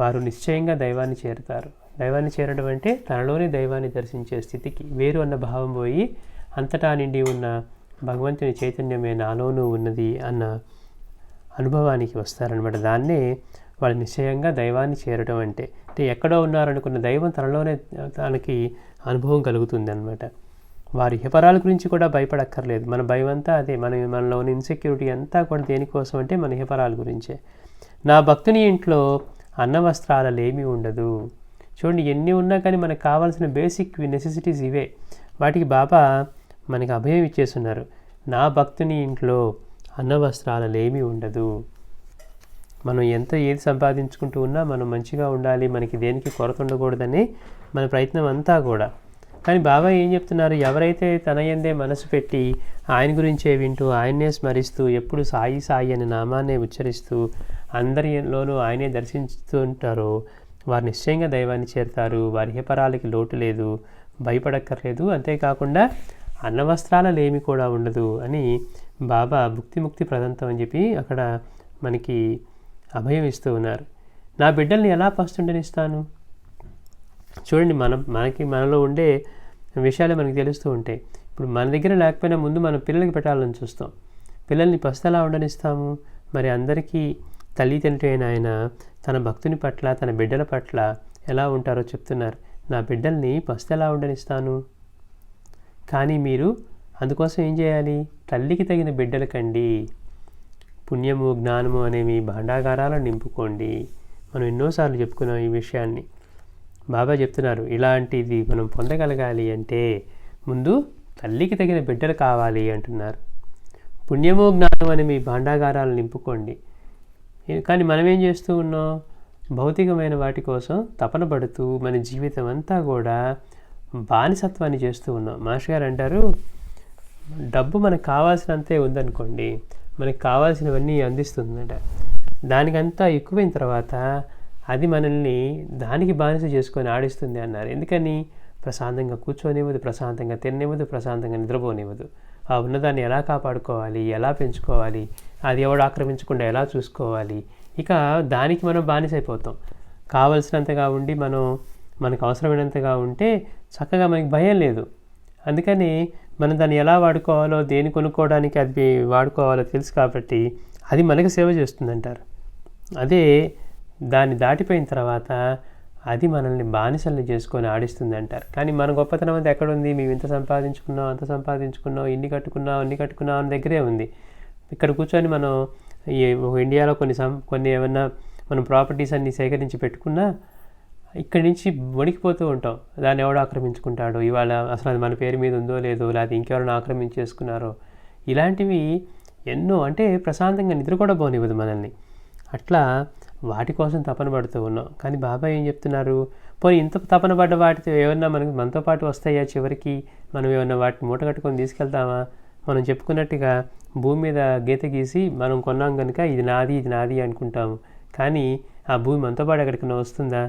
వారు నిశ్చయంగా దైవాన్ని చేరుతారు. దైవాన్ని చేరడం అంటే తనలోనే దైవాన్ని దర్శించే స్థితికి, వేరు అన్న భావం పోయి అంతటా నిండి ఉన్న భగవంతుని చైతన్యమే నాలోనూ ఉన్నది అన్న అనుభవానికి వస్తారనమాట. దాన్నే వాళ్ళు నిశ్చయంగా దైవాన్ని చేరడం అంటే ఎక్కడో ఉన్నారనుకున్న దైవం తనలోనే తనకి అనుభవం కలుగుతుంది అనమాట. వారి ఇహపరాల గురించి కూడా భయపడక్కర్లేదు. మన భయం అంతా అదే, మనలోని ఇన్సెక్యూరిటీ అంతా కూడా దేనికోసం అంటే మన ఇహపరాల గురించే. నా భక్తుని ఇంట్లో అన్న వస్త్రాలలేమీ ఉండదు. చూడండి, ఎన్ని ఉన్నా కానీ మనకు కావాల్సిన బేసిక్ నెసెసిటీస్ ఇవే. వాటికి బాబా మనకి అభయం ఇచ్చేస్తున్నారు. నా భక్తుని ఇంట్లో అన్న వస్త్రాలలేమీ ఉండదు. మనం ఏది సంపాదించుకుంటూ ఉన్నా మనం మంచిగా ఉండాలి, మనకి దేనికి కొరత ఉండకూడదని మన ప్రయత్నం అంతా కూడా. కానీ బాబా ఏం చెప్తున్నారు, ఎవరైతే తన యందే మనసు పెట్టి ఆయన గురించే వింటూ ఆయన్నే స్మరిస్తూ ఎప్పుడు సాయి సాయి అనే నామాన్నే ఉచ్చరిస్తూ అందరిలోనూ ఆయనే దర్శిస్తూ ఉంటారో వారు నిశ్చయంగా దైవాన్ని చేరుతారు. వారి ఇహపరాలకి లోటు లేదు, భయపడక్కర్లేదు. అంతేకాకుండా అన్నవస్త్రాలలేమి కూడా ఉండదు అని బాబా భుక్తి ప్రదంతం అని చెప్పి అక్కడ మనకి అభయం ఇస్తూ ఉన్నారు. నా బిడ్డల్ని ఎలా పస్తుండనిస్తాను? చూడండి, మనలో ఉండే విషయాలు మనకి తెలుస్తూ ఉంటాయి. ఇప్పుడు మన దగ్గర లేకపోయినా ముందు మన పిల్లలకి పెట్టాలని చూస్తాం. పిల్లల్ని పస్తు ఎలా ఉండనిస్తాము? మరి అందరికీ తల్లి తండ్రి అయిన ఆయన తన భక్తుని పట్ల తన బిడ్డల పట్ల ఎలా ఉంటారో చెప్తున్నారు. నా బిడ్డల్ని పస్తు ఎలా ఉండనిస్తాను? కానీ మీరు అందుకోసం ఏం చేయాలి? తల్లికి తగిన బిడ్డల కండి, పుణ్యము జ్ఞానము అనేవి భాండాగారాలను నింపుకోండి. మనం ఎన్నోసార్లు చెప్పుకున్నాం ఈ విషయాన్ని. బాబా చెప్తున్నారు ఇలాంటిది మనం పొందగలగాలి అంటే ముందు తల్లికి తగిన బిడ్డలు కావాలి అంటున్నారు. పుణ్యము జ్ఞానం అనేవి భాండాగారాలను నింపుకోండి. కానీ మనం ఏం చేస్తూ ఉన్నాం? భౌతికమైన వాటి కోసం తపన పడుతూ మన జీవితం అంతా కూడా బానిసత్వాన్ని చేస్తూ ఉన్నాం. మాస్టర్ గారు అంటారు, డబ్బు మనకు కావాల్సినంతే ఉందనుకోండి, మనకు కావాల్సినవన్నీ అందిస్తుందట. దానికంతా ఎక్కువైన తర్వాత అది మనల్ని దానికి బానిస చేసుకొని ఆడిస్తుంది అన్నారు. ఎందుకని? ప్రశాంతంగా కూర్చోనివ్వదు, ప్రశాంతంగా తిననివ్వదు, ప్రశాంతంగా నిద్రపోనివ్వదు. ఆ ఉన్నదాన్ని ఎలా కాపాడుకోవాలి, ఎలా పెంచుకోవాలి, అది ఎవడు ఆక్రమించకుండా ఎలా చూసుకోవాలి, ఇక దానికి మనం బానిస అయిపోతాం. కావలసినంతగా ఉండి మనకు అవసరమైనంతగా ఉంటే చక్కగా మనకి భయం లేదు. అందుకని మనం దాన్ని ఎలా వాడుకోవాలో, దేన్ని కొనుక్కోవడానికి అది వాడుకోవాలో తెలుసు కాబట్టి అది మనకి సేవ చేస్తుందంటారు. అదే దాన్ని దాటిపోయిన తర్వాత అది మనల్ని బానిసల్ని చేసుకొని ఆడిస్తుంది అంటారు. కానీ మన గొప్పతనం అంతా ఎక్కడుంది? మేము ఇంత సంపాదించుకున్నాం, అంత సంపాదించుకున్నాం, ఇన్ని కట్టుకున్నాం అని దగ్గరే ఉంది. ఇక్కడ కూర్చొని మనం ఇండియాలో కొన్ని ఏమన్నా మనం ప్రాపర్టీస్ అన్నీ సేకరించి పెట్టుకున్నా ఇక్కడి నుంచి వణికిపోతూ ఉంటాం. దాన్ని ఎవడో ఆక్రమించుకుంటాడో, ఇవాళ అసలు అది మన పేరు మీద ఉందో లేదో, లేకపోతే ఇంకెవరైనా ఆక్రమించేసుకున్నారో, ఇలాంటివి ఎన్నో. అంటే ప్రశాంతంగా నిద్ర కూడా పోనివ్వదు మనల్ని. అట్లా వాటి కోసం తపన పడుతూ ఉన్నాం. కానీ బాబా ఏం చెప్తున్నారు? పోనీ ఇంత తపన పడ్డ వాటితో ఏమన్నా మనతో పాటు వస్తాయా? చివరికి మనం ఏమన్నా వాటిని మూట కట్టుకొని తీసుకెళ్తామా? మనం చెప్పుకున్నట్టుగా భూమి మీద గీత గీసి మనం కొన్నాం కనుక ఇది నాది అనుకుంటాము. కానీ ఆ భూమి మనతో పాటు ఎక్కడికైనా వస్తుందా?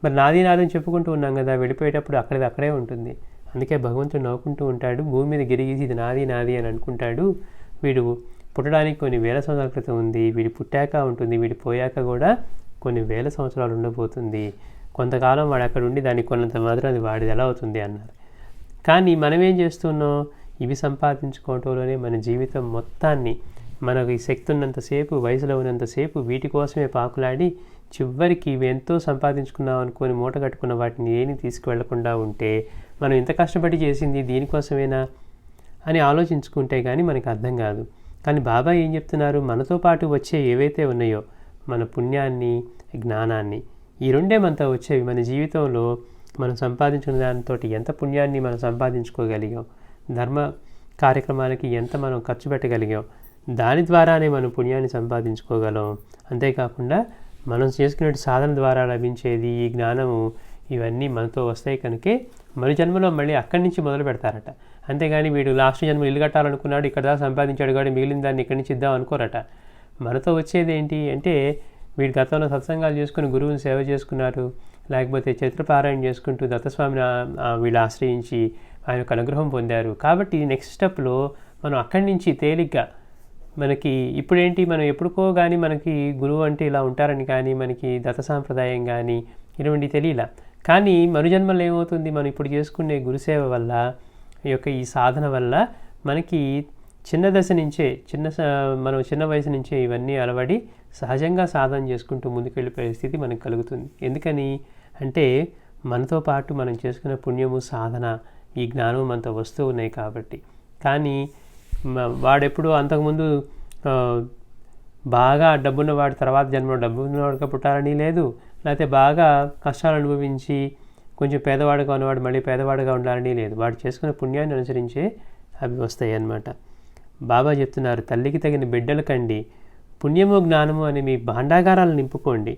మరి నాది నాదని చెప్పుకుంటూ ఉన్నాం కదా, వెళ్ళిపోయేటప్పుడు అక్కడిది అక్కడే ఉంటుంది. అందుకే భగవంతుడు నవ్వుకుంటూ ఉంటాడు, భూమి మీద గిరిగీసి ఇది నాది నాది అని అనుకుంటాడు. వీడు పుట్టడానికి కొన్ని వేల సంవత్సరాల క్రితం ఉంది, వీడు పుట్టాక ఉంటుంది, వీడు పోయాక కూడా కొన్ని వేల సంవత్సరాలు ఉండబోతుంది. కొంతకాలం వాడు అక్కడ ఉండి దానికి కొన్నంత మాత్రం అది వాడిది ఎలా అవుతుంది అన్నారు. కానీ మనం ఏం చేస్తున్నాం, ఇవి సంపాదించుకోవటంలోనే మన జీవితం మొత్తాన్ని, మనకు ఈ శక్తి ఉన్నంతసేపు, వయసులో ఉన్నంతసేపు వీటి కోసమే పాకులాడి చివరికి ఇవి ఎంతో సంపాదించుకున్నాం అనుకొని మూట కట్టుకున్న వాటిని ఏమి తీసుకువెళ్లకుండా ఉంటే మనం ఇంత కష్టపడి చేసింది దీనికోసమేనా అని ఆలోచించుకుంటే కానీ మనకు అర్థం కాదు. కానీ బాబా ఏం చెప్తున్నారు, మనతో పాటు వచ్చే ఏవైతే ఉన్నాయో మన పుణ్యాన్ని, జ్ఞానాన్ని, ఈ రెండే మనతో వచ్చేవి. మన జీవితంలో మనం సంపాదించిన దానితో ఎంత పుణ్యాన్ని మనం సంపాదించుకోగలిగాం, ధర్మ కార్యక్రమాలకి ఎంత మనం ఖర్చు పెట్టగలిగాం, దాని ద్వారానే మనం పుణ్యాన్ని సంపాదించుకోగలం. అంతేకాకుండా మనం చేసుకునే సాధన ద్వారా లభించేది ఈ జ్ఞానము, ఇవన్నీ మనతో వస్తాయి. కనుకే మరు జన్మలో మళ్ళీ అక్కడి నుంచి మొదలు పెడతారట. అంతేగాని వీడు లాస్ట్ జన్మ ఇల్లు కట్టాలనుకున్నాడు, ఇక్కడ దాకా సంపాదించాడు కాబట్టి మిగిలిన దాన్ని ఇక్కడి నుంచి ఇద్దాం అనుకోరట. మనతో వచ్చేది ఏంటి అంటే, వీడు గతంలో సత్సంగాలు చేసుకుని గురువుని సేవ చేసుకున్నారు, లేకపోతే చరిత్రపారాయణ చేసుకుంటూ దత్తస్వామిని వీళ్ళు ఆశ్రయించి ఆయన యొక్క అనుగ్రహం పొందారు. కాబట్టి నెక్స్ట్ స్టెప్లో మనం అక్కడి నుంచి తేలిగ్గా, మనకి ఇప్పుడేంటి, మనం ఎప్పుడుకో కానీ మనకి గురువు అంటే ఇలా ఉంటారని కానీ, మనకి దత్త సాంప్రదాయం కానీ ఇటువంటి తెలియలా. కానీ మరుజన్మలో ఏమవుతుంది, మనం ఇప్పుడు చేసుకునే గురుసేవ వల్ల, ఈ యొక్క ఈ సాధన వల్ల మనకి చిన్న దశ నుంచే, మనం చిన్న వయసు నుంచే ఇవన్నీ అలవడి సహజంగా సాధన చేసుకుంటూ ముందుకెళ్ళిపోయే స్థితి మనకు కలుగుతుంది. ఎందుకని అంటే, మనతో పాటు మనం చేసుకున్న పుణ్యము, సాధన, ఈ జ్ఞానం మనతో వస్తూ ఉన్నాయి కాబట్టి. కానీ వాడెప్పుడు అంతకుముందు బాగా డబ్బున్నవాడు తర్వాత జన్మలో డబ్బున్నవాడుగా పుట్టాలని లేదు, లేకపోతే బాగా కష్టాలు అనుభవించి కొంచెం పేదవాడుగా ఉన్నవాడు మళ్ళీ పేదవాడుగా ఉండాలని లేదు. వాడు చేసుకున్న పుణ్యాన్ని అనుసరించే అవి వస్తాయి అన్నమాట. బాబా చెప్తున్నారు, తల్లికి తగిన బిడ్డలు కండి, పుణ్యము జ్ఞానము అని మీ భాండాగారాలు నింపుకోండి,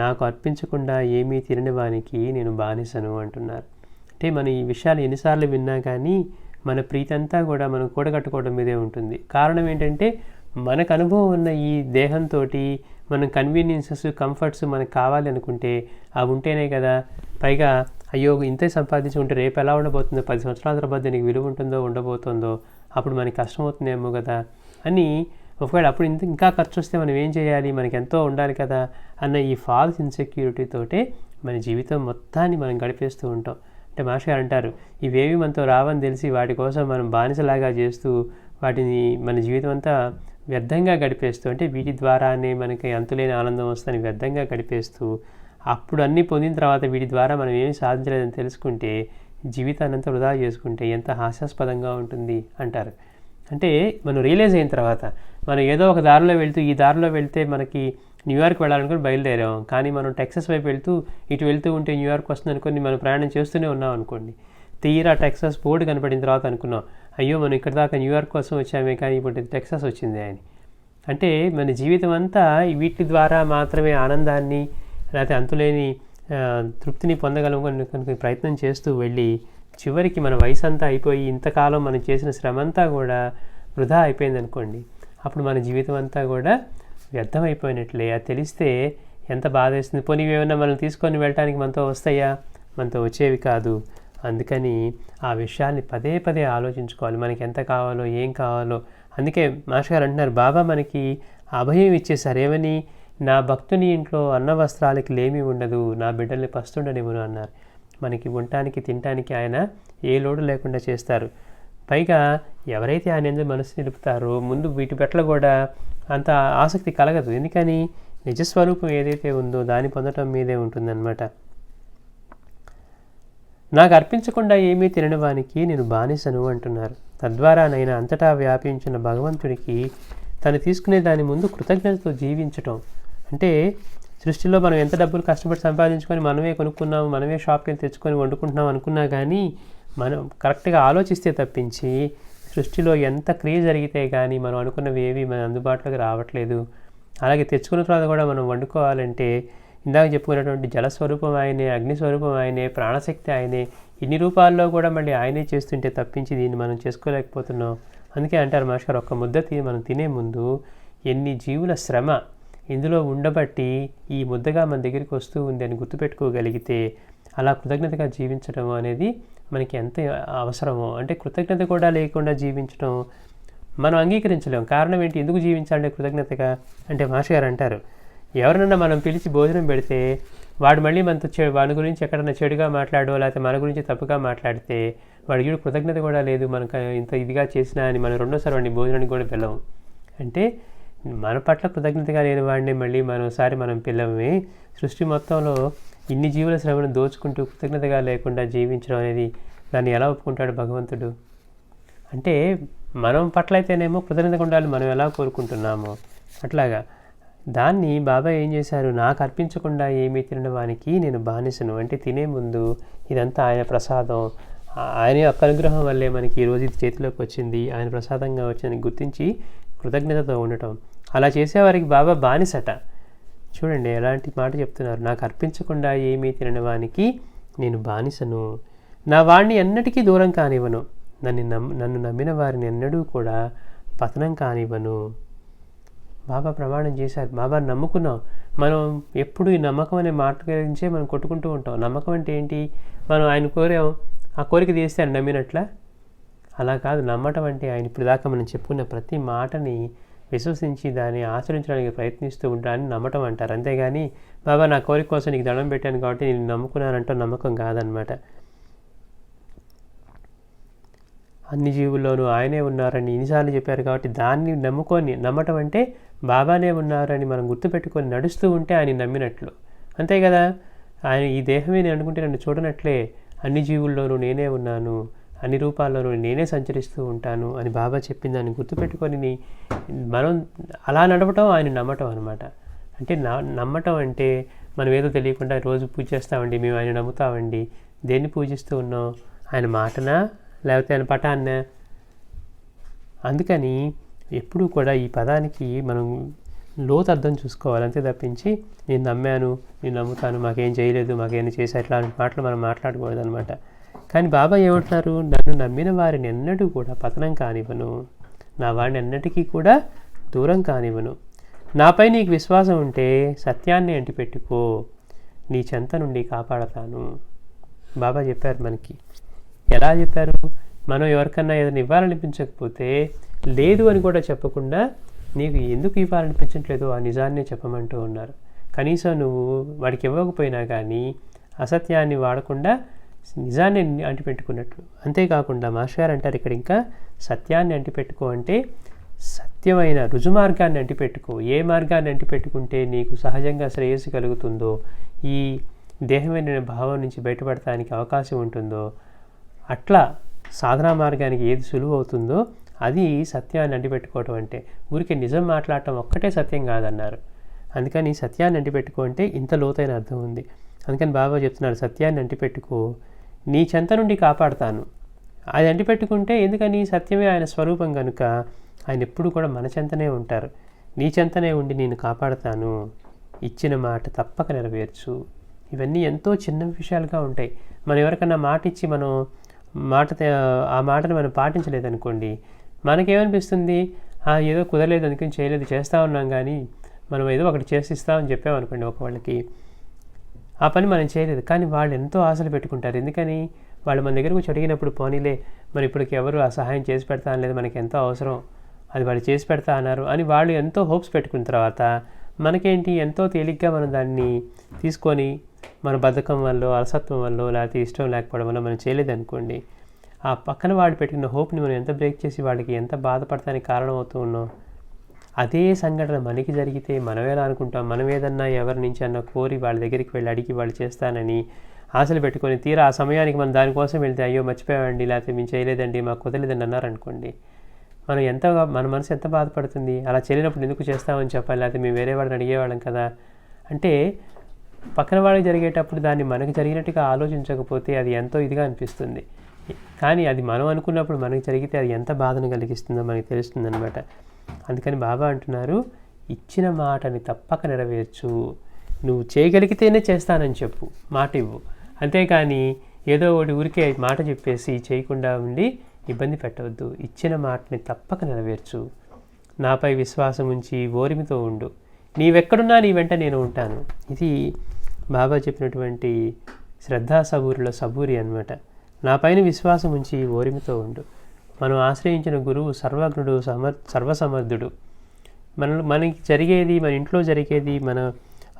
నాకు అర్పించకుండా ఏమీ తినని వానికి నేను బానిసను అంటున్నారు. అంటే మనం ఈ విషయాలు ఎన్నిసార్లు విన్నా కానీ మన ప్రీతి అంతా కూడా మనం కూడగట్టుకోవడం మీదే ఉంటుంది. కారణం ఏంటంటే, మనకు అనుభవం ఉన్న ఈ దేహంతో మనం కన్వీనియన్సెస్, కంఫర్ట్స్ మనకు కావాలి అనుకుంటే అవి ఉంటేనే కదా. పైగా అయ్యో ఇంతే సంపాదించుకుంటే రేపు ఎలా ఉండబోతుందో, 10 సంవత్సరాల తర్వాత నీకు విలువ ఉంటుందో ఉండబోతుందో, అప్పుడు మనకి కష్టమవుతుందేమో కదా అని, ఒకవేళ అప్పుడు ఇంకా ఖర్చు వస్తే మనం ఏం చేయాలి, మనకి ఎంతో ఉండాలి కదా అన్న ఈ ఫాల్స్ ఇన్సెక్యూరిటీతోటే మన జీవితం మొత్తాన్ని మనం గడిపేస్తూ ఉంటాం. అంటే మాస్టర్ గారు అంటారు, ఇవేవి మనతో రావని తెలిసి వాటి కోసం మనం బానిసలాగా చేస్తూ వాటిని మన జీవితం అంతా వ్యర్థంగా గడిపేస్తూ, అంటే వీటి ద్వారానే మనకి అంతులేని ఆనందం వస్తుందని వ్యర్థంగా గడిపేస్తూ, అప్పుడు అన్నీ పొందిన తర్వాత వీటి ద్వారా మనం ఏమి సాధించలేదని తెలుసుకుంటే, జీవితాన్ని అంతా వృధా చేసుకుంటే ఎంత హాస్యాస్పదంగా ఉంటుంది అంటారు. అంటే మనం రియలైజ్ అయిన తర్వాత, మనం ఏదో ఒక దారిలో వెళ్తూ, ఈ దారిలో వెళ్తే మనకి న్యూయార్క్ వెళ్ళాలనుకుని బయలుదేరాం, కానీ మనం టెక్సస్ వైపు ఇటు వెళ్తూ ఉంటే న్యూయార్క్ వస్తుంది అనుకుని మనం ప్రయాణం చేస్తూనే ఉన్నాం అనుకోండి. తీరా టెక్సస్ బోర్డు కనపడిన తర్వాత అనుకున్నాం, అయ్యో మనం ఇక్కడ దాకా న్యూయార్క్ కోసం వచ్చామే కానీ ఇప్పుడు టెక్సస్ వచ్చింది అని. అంటే మన జీవితం అంతా వీటి ద్వారా మాత్రమే ఆనందాన్ని, లేకపోతే అంతులేని తృప్తిని పొందగలము కనుక ప్రయత్నం చేస్తూ వెళ్ళి చివరికి మన వయసు అంతా అయిపోయి ఇంతకాలం మనం చేసిన శ్రమ అంతా కూడా వృధా అయిపోయింది అనుకోండి, అప్పుడు మన జీవితం అంతా కూడా వ్యర్థమైపోయినట్లే. అది తెలిస్తే ఎంత బాధ వేస్తుంది. పోనీ ఏమైనా మనం తీసుకొని వెళ్ళటానికి మనతో వస్తాయా, మనతో వచ్చేవి కాదు. అందుకని ఆ విషయాల్ని పదే పదే ఆలోచించుకోవాలి, మనకి ఎంత కావాలో ఏం కావాలో. అందుకే మాస్టర్ గారు అంటున్నారు, బాబా మనకి అభయం ఇచ్చేసారు. ఏమని, నా భక్తుని ఇంట్లో అన్న వస్త్రాలకి లేమి ఉండదు, నా బిడ్డల్ని పస్తుండనివ్వను అన్నారు. మనకి ఉండటానికి తినటానికి ఆయన ఏ లోటు లేకుండా చేస్తారు. పైగా ఎవరైతే ఆయన ఎందుకు మనసు నిలుపుతారో ముందు వీటి పట్ల కూడా అంత ఆసక్తి కలగదు. ఎందుకని, నిజస్వరూపం ఏదైతే ఉందో దాన్ని పొందటం మీదే ఉంటుందన్నమాట. నాకు అర్పించకుండా ఏమీ తినని వానికి నేను బానిసను అంటున్నారు. తద్వారా నైనా అంతటా వ్యాపించిన భగవంతుడికి తను తీసుకునే దాని ముందు కృతజ్ఞతతో జీవించటం. అంటే సృష్టిలో మనం ఎంత డబ్బులు కష్టపడి సంపాదించుకొని మనమే కొనుక్కున్నాము, మనమే షాప్కి వెళ్ళి తెచ్చుకొని వండుకుంటున్నాం అనుకున్నా కానీ మనం కరెక్ట్గా ఆలోచిస్తే తప్పించి సృష్టిలో ఎంత క్రియ జరిగితే కానీ మనం అనుకున్నవి ఏవి మన అందుబాటులోకి రావట్లేదు. అలాగే తెచ్చుకున్న తర్వాత కూడా మనం వండుకోవాలంటే ఇందాక చెప్పుకున్నటువంటి జలస్వరూపం ఆయనే, అగ్నిస్వరూపం ఆయనే, ప్రాణశక్తి ఆయనే, ఇన్ని రూపాల్లో కూడా మళ్ళీ ఆయనే చేస్తుంటే తప్పించి దీన్ని మనం చేసుకోలేకపోతున్నాం. అందుకే అంటారు మాస్టర్, ఒక్క ముద్ద మనం తినే ముందు ఎన్ని జీవుల శ్రమ, ఇందులో ఉండబట్టి ఈ ముద్దగా మన దగ్గరికి వస్తూ ఉంది అని గుర్తుపెట్టుకోగలిగితే అలా కృతజ్ఞతగా జీవించడం అనేది మనకి ఎంత అవసరమో, అంటే కృతజ్ఞత కూడా లేకుండా జీవించడం మనం అంగీకరించలేం. కారణం ఏంటి? ఎందుకు జీవించాలంటే కృతజ్ఞతగా అంటే మాస్టర్ గారు అంటారు, ఎవరినన్నా మనం పిలిచి భోజనం పెడితే వాడు మళ్ళీ మనతో వాడి గురించి ఎక్కడన్నా చెడుగా మాట్లాడో లేకపోతే మన గురించి తప్పుగా మాట్లాడితే వాడికి కృతజ్ఞత కూడా లేదు మనకు ఇంత ఇదిగా చేసినా అని మనం రెండోసారి వాడిని భోజనానికి కూడా పిలవం. అంటే మన పట్ల కృతజ్ఞతగా లేని వాడిని మళ్ళీ మరోసారి మనం పిల్లమే. సృష్టి మొత్తంలో ఇన్ని జీవుల శ్రమను దోచుకుంటూ కృతజ్ఞతగా లేకుండా జీవించడం అనేది దాన్ని ఎలా ఒప్పుకుంటాడు భగవంతుడు? అంటే మనం పట్ల అయితేనేమో కృతజ్ఞతగా ఉండాలి మనం ఎలా కోరుకుంటున్నామో అట్లాగా దాన్ని బాబా ఏం చేశారు, నాకు అర్పించకుండా ఏమీ తినని వానికి నేను బానిసను. అంటే తినే ముందు ఇదంతా ఆయన ప్రసాదం, ఆయన యొక్క అనుగ్రహం వల్లే మనకి ఈరోజు ఇది చేతిలోకి వచ్చింది, ఆయన ప్రసాదంగా వచ్చిందని గుర్తించి కృతజ్ఞతతో ఉండటం. అలా చేసేవారికి బాబా బానిసట. చూడండి ఎలాంటి మాట చెప్తున్నారు, నాకు అర్పించకుండా ఏమీ తినని వానికి నేను బానిసను, నా వాడిని ఎన్నటికీ దూరం కానివ్వను, నన్ను నమ్మిన వారిని ఎన్నడూ కూడా పతనం కానివ్వను. బాబా ప్రమాణం చేశారు. బాబాని నమ్ముకున్నాం. మనం ఎప్పుడు ఈ నమ్మకం అనే మాట గురించే మనం కొట్టుకుంటూ ఉంటాం. నమ్మకం అంటే ఏంటి? మనం ఆయన కోరాం, ఆ కోరిక తీస్తే ఆయన నమ్మినట్ల? అలా కాదు. నమ్మటం అంటే ఆయన ఇప్పుడు దాకా మనం చెప్పుకున్న ప్రతి మాటని విశ్వసించి దాన్ని ఆచరించడానికి ప్రయత్నిస్తూ ఉంటానని నమ్మటం అంటారు. అంతేగాని బాబా నా కోరిక కోసం నీకు దండం పెట్టాను కాబట్టి నేను నమ్ముకున్నానంటో నమ్మకం కాదనమాట. అన్ని జీవుల్లోనూ ఆయనే ఉన్నారని ఎన్నిసార్లు చెప్పారు కాబట్టి దాన్ని నమ్మటం అంటే బాబానే ఉన్నారని మనం గుర్తుపెట్టుకొని నడుస్తూ ఉంటే ఆయన నమ్మినట్లు. అంతే కదా. ఆయన ఈ దేహమే నేను అనుకుంటే నన్ను చూడనట్లే, అన్ని జీవుల్లోనూ నేనే ఉన్నాను, అన్ని రూపాల్లోనూ నేనే సంచరిస్తూ ఉంటాను అని బాబా చెప్పిన దాన్ని గుర్తుపెట్టుకొని మనం అలా నడవటం ఆయన నమ్మటం అనమాట. అంటే నమ్మటం అంటే మనం ఏదో తెలియకుండా రోజు పూజ చేస్తామండి, మేము ఆయన నమ్ముతామండి. దేన్ని పూజిస్తూ ఉన్నాం? ఆయన మాటనా లేకపోతే ఆయన పటాన్నా? అందుకని ఎప్పుడూ కూడా ఈ పదానికి మనం లోతు అర్థం చూసుకోవాలి. అంతే తప్పించి నేను నమ్మాను, నేను నమ్ముతాను, మాకేం చేయలేదు, మాకేం చేసా, ఇట్లాంటి మాటలు మనం మాట్లాడకూడదు అనమాట. కానీ బాబా ఏమంటున్నారు, నన్ను నమ్మిన వారిని ఎన్నడూ కూడా పతనం కానివ్వను, నా వాడిని ఎన్నటికీ కూడా దూరం కానివ్వను. నాపై నీకు విశ్వాసం ఉంటే సత్యాన్ని అంటిపెట్టుకో, నీ చెంత నుండి కాపాడతాను. బాబా చెప్పారు మనకి. ఎలా చెప్పారు? మనం ఎవరికన్నా ఏదైనా ఇవ్వాలనిపించకపోతే లేదు అని కూడా చెప్పకుండా నీకు ఎందుకు ఇవ్వాలనిపించట్లేదో ఆ నిజాన్నే చెప్పమంటూ ఉన్నారు. కనీసం నువ్వు వాడికి ఇవ్వకపోయినా కానీ అసత్యాన్ని వాడకుండా నిజాన్ని అంటిపెట్టుకున్నట్లు. అంతేకాకుండా మాస్టర్ గారు అంటారు ఇక్కడ ఇంకా సత్యాన్ని అంటిపెట్టుకో అంటే సత్యమైన రుజుమార్గాన్ని అంటిపెట్టుకో. ఏ మార్గాన్ని అంటిపెట్టుకుంటే నీకు సహజంగా శ్రేయస్సు కలుగుతుందో, ఈ దేహమైన భావం నుంచి బయటపడటానికి అవకాశం ఉంటుందో అట్లా సాధనా మార్గానికి ఏది సులువు అవుతుందో అది సత్యాన్ని అంటిపెట్టుకోవటం. అంటే ఊరికి నిజం మాట్లాడటం ఒక్కటే సత్యం కాదన్నారు. అందుకని సత్యాన్ని అంటిపెట్టుకో అంటే ఇంత లోతైన అర్థం ఉంది. అందుకని బాబా చెప్తున్నారు, సత్యాన్ని అంటిపెట్టుకో, నీ చెంత నుండి కాపాడుతాను. అది అంటిపెట్టుకుంటే ఎందుకని? సత్యమే ఆయన స్వరూపం కనుక ఆయన ఎప్పుడు కూడా మన చెంతనే ఉంటారు. నీ చెంతనే ఉండి నేను కాపాడుతాను, ఇచ్చిన మాట తప్పక నెరవేర్చు. ఇవన్నీ ఎంతో చిన్న విషయాలుగా ఉంటాయి. మనం ఎవరికన్నా మాట ఇచ్చి మనం ఆ మాటను మనం పాటించలేదనుకోండి, మనకేమనిపిస్తుంది, ఏదో కుదరలేదు అందుకని చేయలేదు, చేస్తూ ఉన్నాం కానీ మనం ఏదో ఒకటి చేసిస్తామని చెప్పామనుకోండి ఒక వాళ్ళకి, ఆ పని మనం చేయలేదు. కానీ వాళ్ళు ఎంతో ఆశలు పెట్టుకుంటారు. ఎందుకని? వాళ్ళు మన దగ్గరకు వచ్చి అడిగినప్పుడు పోనీలే మరి ఇప్పటికి ఎవరు ఆ సహాయం చేసి పెడతా అనలేదు, మనకి ఎంతో అవసరం, అది వాళ్ళు చేసి పెడతా అన్నారు అని వాళ్ళు ఎంతో హోప్స్ పెట్టుకున్న తర్వాత మనకేంటి ఎంతో తేలిగ్గా మనం దాన్ని తీసుకొని మన బద్ధకం వల్ల, అలసత్వం వల్ల, లేకపోతే ఇష్టం లేకపోవడం వల్ల మనం చేయలేదనుకోండి, ఆ పక్కన వాళ్ళు పెట్టుకున్న హోప్ని మనం ఎంత బ్రేక్ చేసి వాళ్ళకి ఎంత బాధపడటానికి కారణమవుతూ ఉన్నాం. అదే సంఘటన మనకి జరిగితే మనం ఎలా అనుకుంటాం? మనం ఏదన్నా ఎవరి నుంచి అన్నా కోరి వాళ్ళ దగ్గరికి వెళ్ళి అడిగి వాళ్ళు చేస్తానని ఆశలు పెట్టుకొని తీరా ఆ సమయానికి మనం దానికోసం వెళ్తే అయ్యో మర్చిపోయామండి, లేకపోతే మేము చేయలేదండి, మాకు కుదరలేదండి అన్నారనుకోండి, మన మనసు ఎంత బాధపడుతుంది? అలా చేయలేనప్పుడు ఎందుకు చేస్తామని చెప్పాలి, లేకపోతే మేము వేరే వాళ్ళని అడిగేవాళ్ళం కదా. అంటే పక్కన వాళ్ళకి జరిగేటప్పుడు దాన్ని మనకి జరిగినట్టుగా ఆలోచించకపోతే అది ఎంతో ఇదిగా అనిపిస్తుంది. కానీ అది మనం అనుకున్నప్పుడు మనకి జరిగితే అది ఎంత బాధను కలిగిస్తుందో మనకి తెలుస్తుంది అనమాట. అందుకని బాబా అంటున్నారు, ఇచ్చిన మాటని తప్పక నెరవేర్చు. నువ్వు చేయగలిగితేనే చేస్తానని చెప్పు, మాట ఇవ్వు. అంతేకాని ఏదో ఒకటి ఊరికే మాట చెప్పేసి చేయకుండా ఉండి ఇబ్బంది పెట్టవద్దు. ఇచ్చిన మాటని తప్పక నెరవేర్చు. నాపై విశ్వాసం ఉంచి ఓరిమితో ఉండు. నీవెక్కడున్నా నీ వెంట నేను ఉంటాను. ఇది బాబా చెప్పినటువంటి శ్రద్ధా సబూరిలో సబూరి అన్నమాట. నా పైన విశ్వాసం ఉంచి ఓరిమితో ఉండు. మనం ఆశ్రయించిన గురువు సర్వజ్ఞుడు, సర్వసమర్థుడు. మనకి జరిగేది, మన ఇంట్లో జరిగేది, మన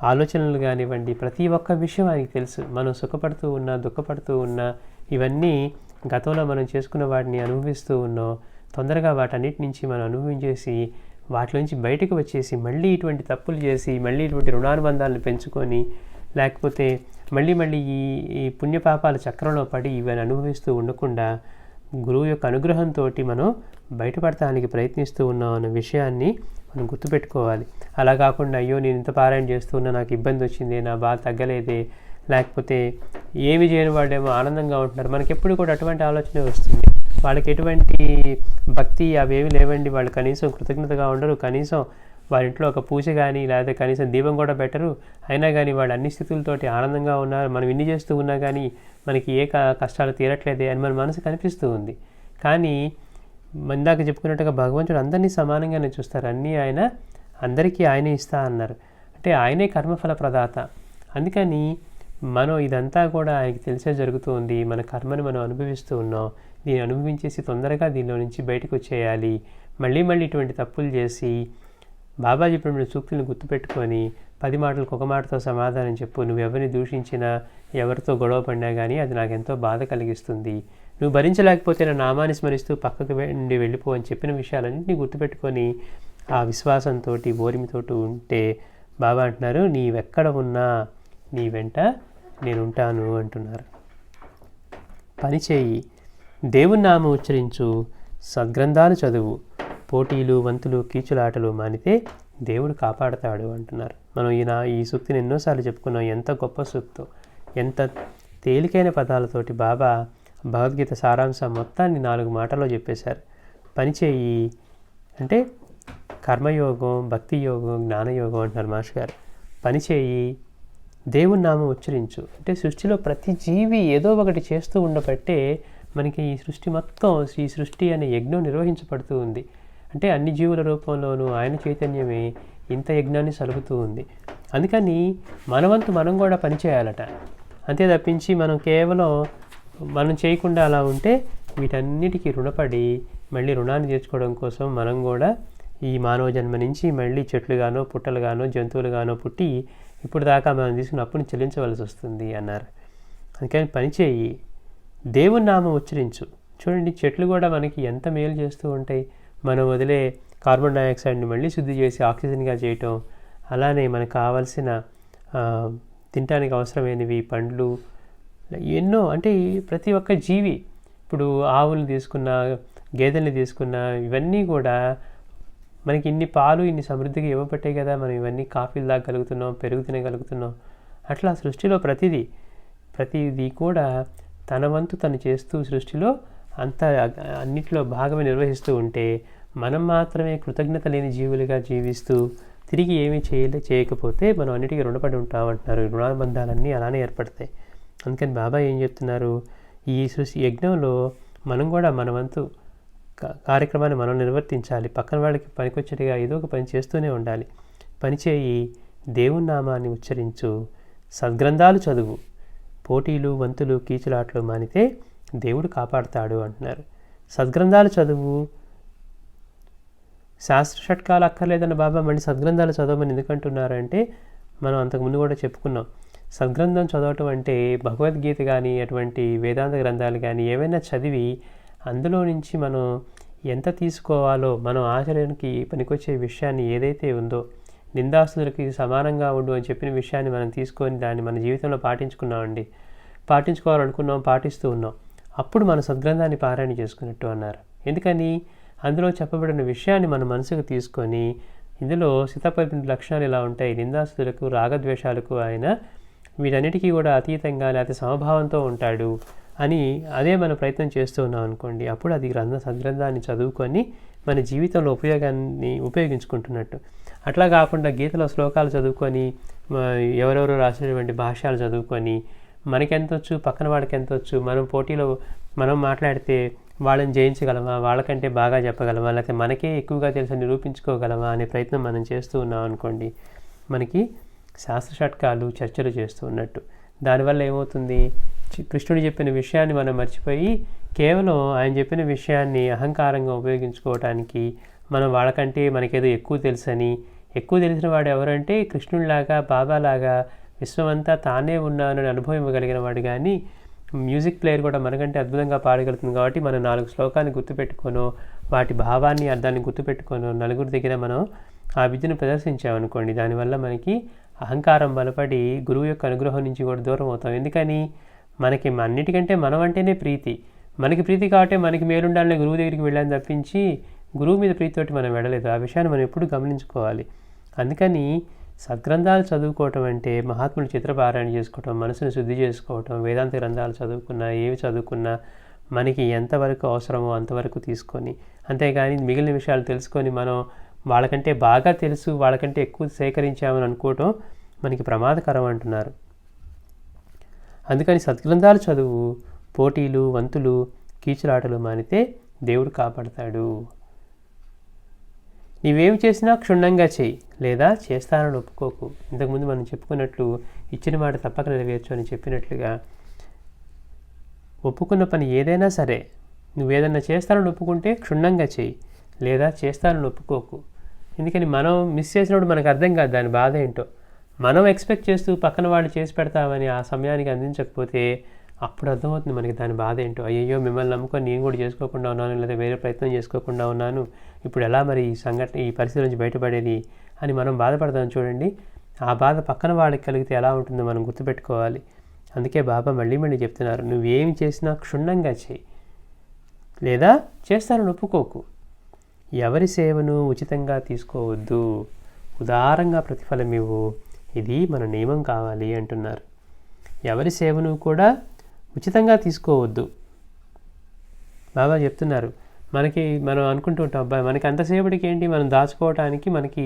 ఆలోచనలు కానివ్వండి, ప్రతి ఒక్క విషయం ఆయనకి తెలుసు. మనం సుఖపడుతూ ఉన్నా, దుఃఖపడుతూ ఉన్నా, ఇవన్నీ గతంలో మనం చేసుకున్న వాటిని అనుభవిస్తూ ఉన్నాం. తొందరగా వాటన్నిటి నుంచి మనం అనుభవించేసి వాటి నుంచి బయటకు వచ్చేసి మళ్ళీ ఇటువంటి తప్పులు చేసి మళ్ళీ ఇటువంటి రుణానుబంధాలను పెంచుకొని, లేకపోతే మళ్ళీ ఈ పుణ్యపాపాల చక్రంలో పడి ఇవన్నీ అనుభవిస్తూ ఉండకుండా గురువు యొక్క అనుగ్రహంతో మనం బయటపడటానికి ప్రయత్నిస్తూ ఉన్నాం అన్న విషయాన్ని మనం గుర్తుపెట్టుకోవాలి. అలా కాకుండా అయ్యో నేను ఇంత పారాయణ చేస్తూ ఉన్నా, నాకు ఇబ్బంది వచ్చింది, నా బాధ తగ్గలేదే, లేకపోతే ఏమి చేయని వాళ్ళేమో ఆనందంగా ఉంటున్నారు, మనకెప్పుడు కూడా అటువంటి ఆలోచనే వస్తుంది. వాళ్ళకి ఎటువంటి భక్తి అవేమి లేవండి, వాళ్ళు కనీసం కృతజ్ఞతగా ఉండరు, కనీసం వాళ్ళ ఇంట్లో ఒక పూజ కానీ లేకపోతే కనీసం దీపం కూడా పెట్టరు. అయినా కానీ వాళ్ళు అన్ని స్థితులతోటి ఆనందంగా ఉన్నారు. మనం ఇన్ని చేస్తూ ఉన్నా కానీ మనకి ఏ కష్టాలు తీరట్లేదే అని మన మనసు కనిపిస్తూ ఉంది. కానీ ఇందాక చెప్పుకున్నట్టుగా భగవంతుడు అందరినీ సమానంగానే చూస్తారు. అన్నీ అందరికీ ఆయనే ఇస్తా అన్నారు. అంటే ఆయనే కర్మఫల ప్రదాత. అందుకని మనం ఇదంతా కూడా ఆయనకి తెలిసే జరుగుతూ ఉంది. మన కర్మని మనం అనుభవిస్తూ ఉన్నాం. దీన్ని అనుభవించేసి తొందరగా దీనిలో నుంచి బయటకు వచ్చేయాలి. మళ్ళీ ఇటువంటి తప్పులు చేసి బాబా చెప్పిన సూక్తులను గుర్తుపెట్టుకొని 10 మాటలకు ఒక మాటతో సమాధానం చెప్పు. నువ్వు ఎవరిని దూషించినా, ఎవరితో గొడవ పడినా కానీ అది నాకు ఎంతో బాధ కలిగిస్తుంది. నువ్వు భరించలేకపోతే నా నామాన్ని స్మరిస్తూ పక్కకు నుండి వెళ్ళిపో అని చెప్పిన విషయాలన్నింటినీ గుర్తుపెట్టుకొని ఆ విశ్వాసంతో ఓరిమితోటి ఉంటే బాబా అంటున్నారు, నీవెక్కడ ఉన్నా నీ వెంట నేను ఉంటాను అంటున్నారు. పనిచేయి, దేవుని నామం ఉచ్చరించు, సద్గ్రంథాలు చదువు, పోటీలు వంతులు కీచులాటలు మానితే దేవుడు కాపాడతాడు అంటున్నారు. మనం ఈ సూక్తిని ఎన్నోసార్లు చెప్పుకున్నాం. ఎంత గొప్ప సూక్తో, ఎంత తేలికైన పదాలతోటి బాబా భగవద్గీత సారాంశం మొత్తాన్ని 4 మాటల్లో చెప్పేశారు. పనిచేయి అంటే కర్మయోగం, భక్తి యోగం, జ్ఞానయోగం అంటున్నారు మాస్టర్ గారు. పనిచేయి, దేవుని నామం ఉచ్చరించు అంటే సృష్టిలో ప్రతి జీవి ఏదో ఒకటి చేస్తూ ఉండబట్టే మనకి ఈ సృష్టి మొత్తం, ఈ సృష్టి అనే యజ్ఞం నిర్వహించబడుతూ ఉంది. అంటే అన్ని జీవుల రూపంలోనూ ఆయన చైతన్యమే ఇంత యజ్ఞాన్ని సలుపుతూ ఉంది. అందుకని మనవంతు మనం కూడా పనిచేయాలట. అంతే తప్పించి మనం కేవలం మనం చేయకుండా అలా ఉంటే వీటన్నిటికీ రుణపడి మళ్ళీ రుణాన్ని తీర్చుకోవడం కోసం మనం కూడా ఈ మానవ జన్మ నుంచి మళ్ళీ చెట్లుగానో పుట్టలుగానో జంతువులుగానో పుట్టి ఇప్పుడు దాకా మనం తీసుకున్న అప్పుని చెల్లించవలసి వస్తుంది అన్నారు. అందుకని పనిచేయి, దేవుని నామం ఉచ్చరించు. చూడండి, చెట్లు కూడా మనకి ఎంత మేలు చేస్తూ ఉంటాయి. మనం వదిలే కార్బన్ డైఆక్సైడ్ని మళ్ళీ శుద్ధి చేసి ఆక్సిజన్గా చేయటం, అలానే మనకు కావాల్సిన తినడానికి అవసరమైనవి పండ్లు ఎన్నో, అంటే ప్రతి ఒక్క జీవి, ఇప్పుడు ఆవులు తీసుకున్నా, గేదెల్ని తీసుకున్నా, ఇవన్నీ కూడా మనకి ఇన్ని పాలు ఇన్ని సమృద్ధిగా ఇవ్వబట్టాయి కదా మనం ఇవన్నీ కాఫీలు తాగలుగుతున్నాం, పెరుగు తినగలుగుతున్నాం. అట్లా సృష్టిలో ప్రతిదీ కూడా తన వంతు తను చేస్తూ సృష్టిలో అన్నిట్లో భాగమే నిర్వహిస్తూ ఉంటే మనం మాత్రమే కృతజ్ఞత లేని జీవులుగా జీవిస్తూ తిరిగి ఏమీ చేయకపోతే మనం అన్నిటికీ రుణపడి ఉంటామంటున్నారు. రుణాబంధాలన్నీ అలానే ఏర్పడతాయి. అందుకని బాబా ఏం చెప్తున్నారు, ఈ సృష్టి యజ్ఞంలో మనం కూడా మన వంతు కార్యక్రమాన్ని మనం నిర్వర్తించాలి. పక్కన వాళ్ళకి పనికొచ్చేట్టుగా ఏదో ఒక పని చేస్తూనే ఉండాలి. పనిచేయి, దేవుని నామాన్ని ఉచ్చరించు, సద్గ్రంథాలు చదువు, పోటీలు వంతులు కీచులాట్లు మానితే దేవుడు కాపాడుతాడు అంటున్నారు. సద్గ్రంథాలు చదువు, శాస్త్ర షట్కాలు అక్కర్లేదన్న బాబా మళ్ళీ సద్గ్రంథాలు చదవమని ఎందుకంటున్నారంటే మనం అంతకుముందు కూడా చెప్పుకున్నాం. సద్గ్రంథం చదవటం అంటే భగవద్గీత కానీ అటువంటి వేదాంత గ్రంథాలు కానీ ఏవైనా చదివి అందులో నుంచి మనం ఎంత తీసుకోవాలో, మనం ఆచరణకి పనికొచ్చే విషయాన్ని ఏదైతే ఉందో, నిందాస్తులకి సమానంగా ఉండు అని చెప్పిన విషయాన్ని మనం తీసుకొని దాన్ని మన జీవితంలో పాటించుకోవాలనుకున్నాం, పాటిస్తూ ఉన్నాం. అప్పుడు మన సద్గ్రంథాన్ని పారాయణ చేసుకున్నట్టు అన్నారు. ఎందుకని అందులో చెప్పబడిన విషయాన్ని మన మనసుకు తీసుకొని, ఇందులో సీతాపతి లక్షణాలు ఇలా ఉంటాయి, నిందాస్తులకు రాగద్వేషాలకు ఆయన వీటన్నిటికీ కూడా అతీతంగా లేకపోతే సమభావంతో ఉంటాడు అని అదే మనం ప్రయత్నం చేస్తూ ఉన్నాం అనుకోండి, అప్పుడు అది సద్గ్రంథాన్ని చదువుకొని మన జీవితంలో ఉపయోగించుకుంటున్నట్టు. అట్లా కాకుండా గీతలో శ్లోకాలు చదువుకొని ఎవరెవరు రాసినటువంటి భాష్యాలు చదువుకొని మనకెంతొచ్చు, పక్కన వాడికి ఎంతొచ్చు, మనం పోటీలో మనం మాట్లాడితే వాళ్ళని జయించగలమా, వాళ్ళకంటే బాగా చెప్పగలమా, లేకపోతే మనకే ఎక్కువగా తెలుసు నిరూపించుకోగలమా అనే ప్రయత్నం మనం చేస్తూ ఉన్నాం అనుకోండి, మనకి శాస్త్ర షట్కాలు చర్చలు చేస్తూ ఉన్నట్టు. దానివల్ల ఏమవుతుంది, కృష్ణుడు చెప్పిన విషయాన్ని మనం మర్చిపోయి కేవలం ఆయన చెప్పిన విషయాన్ని అహంకారంగా ఉపయోగించుకోవటానికి, మనం వాళ్ళకంటే మనకేదో ఎక్కువ తెలుసని, ఎక్కువ తెలిసిన వాడు ఎవరంటే కృష్ణుడిలాగా బాబాలాగా విశ్వమంతా తానే ఉన్నానని అనుభవం ఇవ్వగలిగిన వాడు. కానీ మ్యూజిక్ ప్లేయర్ కూడా మనకంటే అద్భుతంగా పాడగలుగుతుంది కాబట్టి మనం 4 శ్లోకాన్ని గుర్తుపెట్టుకోనో, వాటి భావాన్ని అర్థాన్ని గుర్తుపెట్టుకోనో నలుగురి దగ్గర మనం ఆ విద్యను ప్రదర్శించామనుకోండి, దానివల్ల మనకి అహంకారం బలపడి గురువు యొక్క అనుగ్రహం నుంచి కూడా దూరం అవుతాం. ఎందుకని, మనకి అన్నిటికంటే మనం అంటేనే ప్రీతి, మనకి ప్రీతి కాబట్టి మనకి మేలుండాలని గురువు దగ్గరికి వెళ్ళాలని తప్పించి గురువు మీద ప్రీతితోటి మనం వెళ్ళలేదు. ఆ విషయాన్ని మనం ఎప్పుడు గమనించుకోవాలి. అందుకని సద్గ్రంథాలు చదువుకోవటం అంటే మహాత్ములు చిత్రపారాయణ చేసుకోవటం, మనసును శుద్ధి చేసుకోవటం, వేదాంత గ్రంథాలు చదువుకున్నా ఏవి చదువుకున్నా మనకి ఎంతవరకు అవసరమో అంతవరకు తీసుకొని, అంతేగాని మిగిలిన విషయాలు తెలుసుకొని మనం వాళ్ళకంటే బాగా తెలుసు, వాళ్ళకంటే ఎక్కువ సేకరించామని అనుకోవటం మనకి ప్రమాదకరం అంటున్నారు. అందుకని సద్గ్రంథాలు చదువు, పోటీలు వంతులు కీచులాటలు మానితే దేవుడు కాపాడతాడు. నీవేమి చేసినా క్షుణ్ణంగా చేయి, లేదా చేస్తానని ఒప్పుకోకు. ఇంతకుముందు మనం చెప్పుకున్నట్లు ఇచ్చిన మాట తప్పక నెరవేర్చు అని చెప్పినట్లుగా ఒప్పుకున్న పని ఏదైనా సరే నువ్వేదన్నా చేస్తానని ఒప్పుకుంటే క్షుణ్ణంగా చేయి, లేదా చేస్తానని ఒప్పుకోకు. ఎందుకని మనం మిస్ చేసినప్పుడు మనకు అర్థం కాదు దాని బాధ ఏంటో. మనం ఎక్స్పెక్ట్ చేస్తూ పక్కన వాళ్ళు చేసి పెడతామని ఆ సమయానికి అందించకపోతే అప్పుడు అర్థమవుతుంది మనకి దాని బాధ ఏంటో. అయ్యో మిమ్మల్ని నమ్ముకొని నేను కూడా చేసుకోకుండా ఉన్నాను, లేదా వేరే ప్రయత్నం చేసుకోకుండా ఉన్నాను, ఇప్పుడు ఎలా మరి ఈ సంఘటన ఈ పరిస్థితి నుంచి బయటపడేది అని మనం బాధపడతాం చూడండి. ఆ బాధ పక్కన వాళ్ళకి కలిగితే ఎలా ఉంటుందో మనం గుర్తుపెట్టుకోవాలి. అందుకే బాబా మళ్ళీ మళ్ళీ చెప్తున్నారు, నువ్వేమి చేసినా క్షుణ్ణంగా చేయి, లేదా చేస్తానని ఒప్పుకోకు. ఎవరి సేవను ఉచితంగా తీసుకోవద్దు, ఉదారంగా ప్రతిఫలం ఇవ్వు, ఇది మన నియమం కావాలి అంటున్నారు. ఎవరి సేవను కూడా ఉచితంగా తీసుకోవద్దు. బాబా చెప్తున్నారు, మనం అనుకుంటూ ఉంటాం, అబ్బాయి మనకి అంతసేపటికి ఏంటి, మనం దాచుకోవటానికి మనకి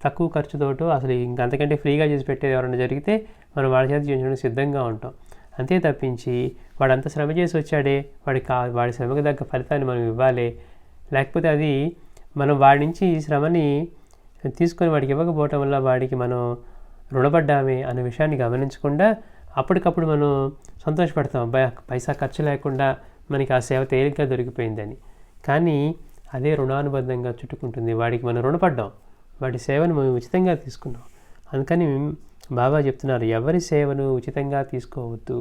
తక్కువ ఖర్చుతోటో అసలు ఇంకంతకంటే ఫ్రీగా చేసి పెట్టేది ఎవరైనా జరిగితే మనం వాడి చేత చేయించడానికి సిద్ధంగా ఉంటాం. అంతే తప్పించి వాడు అంత శ్రమ చేసి వచ్చాడే, వాడి శ్రమకు తగ్గ ఫలితాన్ని మనం ఇవ్వాలి, లేకపోతే అది మనం వాడి నుంచి ఈ శ్రమని తీసుకొని వాడికి ఇవ్వకపోవటం వల్ల వాడికి మనం రుణపడ్డామే అనే విషయాన్ని గమనించకుండా అప్పటికప్పుడు మనం సంతోషపడతాం, అబ్బాయి పైసా ఖర్చు లేకుండా మనకి ఆ సేవ తేలిగ్గా దొరికిపోయిందని. కానీ అదే రుణానుబంధంగా చుట్టుకుంటుంది. వాడికి మనం రుణపడ్డాం, వాడి సేవను మనం ఉచితంగా తీసుకున్నాం. అందుకని బాబా చెప్తున్నారు, ఎవరి సేవను ఉచితంగా తీసుకోవద్దు.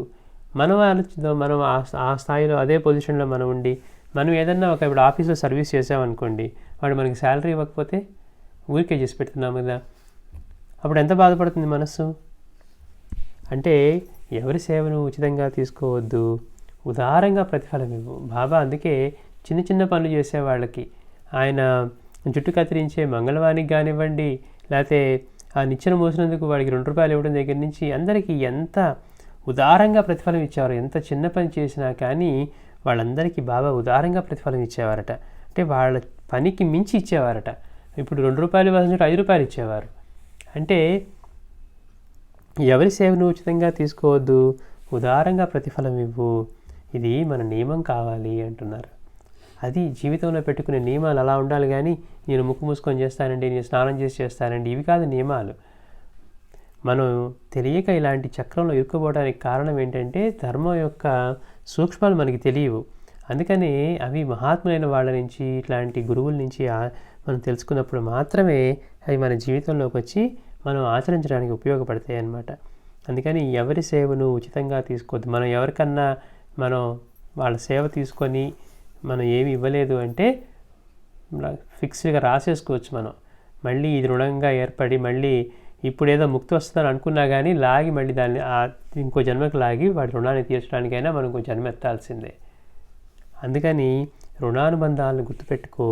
మనం ఆలోచిద్దాం, మనం ఆ స్థాయిలో అదే పొజిషన్లో మనం ఉండి మనం ఏదన్నా ఇప్పుడు ఆఫీస్లో సర్వీస్ చేసామనుకోండి, వాడు మనకి శాలరీ ఇవ్వకపోతే ఊరికే చేసి పెడుతున్నాం కదా, అప్పుడు ఎంత బాధపడుతుంది మనస్సు. అంటే ఎవరి సేవను ఉచితంగా తీసుకోవద్దు, ఉదారంగా ప్రతిఫలం ఇవ్వు. బాబా అందుకే చిన్న చిన్న పనులు చేసే వాళ్ళకి, ఆయన జుట్టు కత్తిరించే మంగళవానికి కానివ్వండి, లేకపోతే ఆ నిచ్చెన మోసినందుకు వాడికి 2 రూపాయలు ఇవ్వడం దగ్గర నుంచి అందరికీ ఎంత ఉదారంగా ప్రతిఫలం ఇచ్చేవారు. ఎంత చిన్న పని చేసినా కానీ వాళ్ళందరికీ బాబా ఉదారంగా ప్రతిఫలం ఇచ్చేవారట. అంటే వాళ్ళ పనికి మించి ఇచ్చేవారట. ఇప్పుడు 2 రూపాయలు ఇవ్వాల్సిన 5 రూపాయలు ఇచ్చేవారు. అంటే ఎవరి సేవను ఉచితంగా తీసుకోవద్దు, ఉదారంగా ప్రతిఫలం ఇవ్వు, ఇది మన నియమం కావాలి అంటున్నారు. అది జీవితంలో పెట్టుకునే నియమాలు అలా ఉండాలి. కానీ నేను ముక్కు మూసుకొని చేస్తానండి, నేను స్నానం చేసి చేస్తానండి, ఇవి కాదు నియమాలు. మనం తెలియక ఇలాంటి చక్రంలో ఇరుక్కుపోవడానికి కారణం ఏంటంటే ధర్మం యొక్క సూక్ష్మాలు మనకి తెలియవు. అందుకని అవి మహాత్ములైన వాళ్ళ నుంచి, ఇట్లాంటి గురువుల నుంచి మనం తెలుసుకున్నప్పుడు మాత్రమే అవి మన జీవితంలోకి వచ్చి మనం ఆచరించడానికి ఉపయోగపడతాయి అన్నమాట. అందుకని ఎవరి సేవను ఉచితంగా తీసుకోవద్దు. మనం ఎవరికన్నా మనం వాళ్ళ సేవ తీసుకొని మనం ఏమి ఇవ్వలేదు అంటే ఫిక్స్డ్గా రాసేసుకోవచ్చు. మనం మళ్ళీ ఇది రుణంగా ఏర్పడి మళ్ళీ ఇప్పుడు ఏదో ముక్తి వస్తుందని అనుకున్నా కానీ లాగి మళ్ళీ దాన్ని ఇంకో జన్మకు లాగి వాడి రుణాన్ని తీర్చడానికైనా మనం ఇంకో జన్మ ఎత్తాల్సిందే. అందుకని రుణానుబంధాలను గుర్తుపెట్టుకో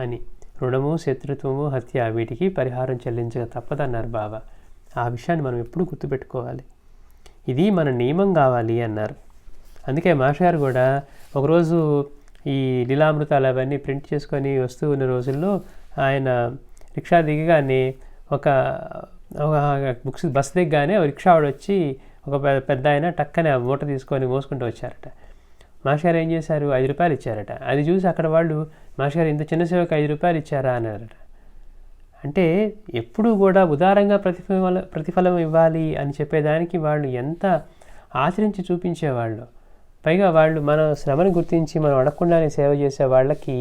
అని, రుణము, శత్రుత్వము, హత్య వీటికి పరిహారం చెల్లించక తప్పదన్నారు బాబా. ఆ విషయాన్ని మనం ఎప్పుడూ గుర్తుపెట్టుకోవాలి. ఇది మన నియమం కావాలి అన్నారు. అందుకే మాస్టర్ గారు కూడా ఒకరోజు ఈ లీలామృతాలు అవన్నీ ప్రింట్ చేసుకొని వస్తూ ఉన్న రోజుల్లో ఆయన రిక్షా దిగగానే ఒక బుక్స్ బస్ దిగగానే రిక్షా వాడు వచ్చి ఒక పెద్ద ఆయన టక్కనే ఆ మూట తీసుకొని మోసుకుంటూ వచ్చారట. మాస్టర్ గారు ఏం చేశారు, 5 రూపాయలు ఇచ్చారట. అది చూసి అక్కడ వాళ్ళు, మాస్టర్ గారు ఇంత చిన్న సేవకు 5 రూపాయలు ఇచ్చారా అన్నారట. అంటే ఎప్పుడూ కూడా ఉదారంగా ప్రతిఫలం ఇవ్వాలి అని చెప్పేదానికి వాళ్ళు ఎంత ఆచరించి చూపించేవాళ్ళు. పైగా వాళ్ళు మన శ్రమను గుర్తించి మనం అడగకుండానే సేవ చేసే వాళ్ళకి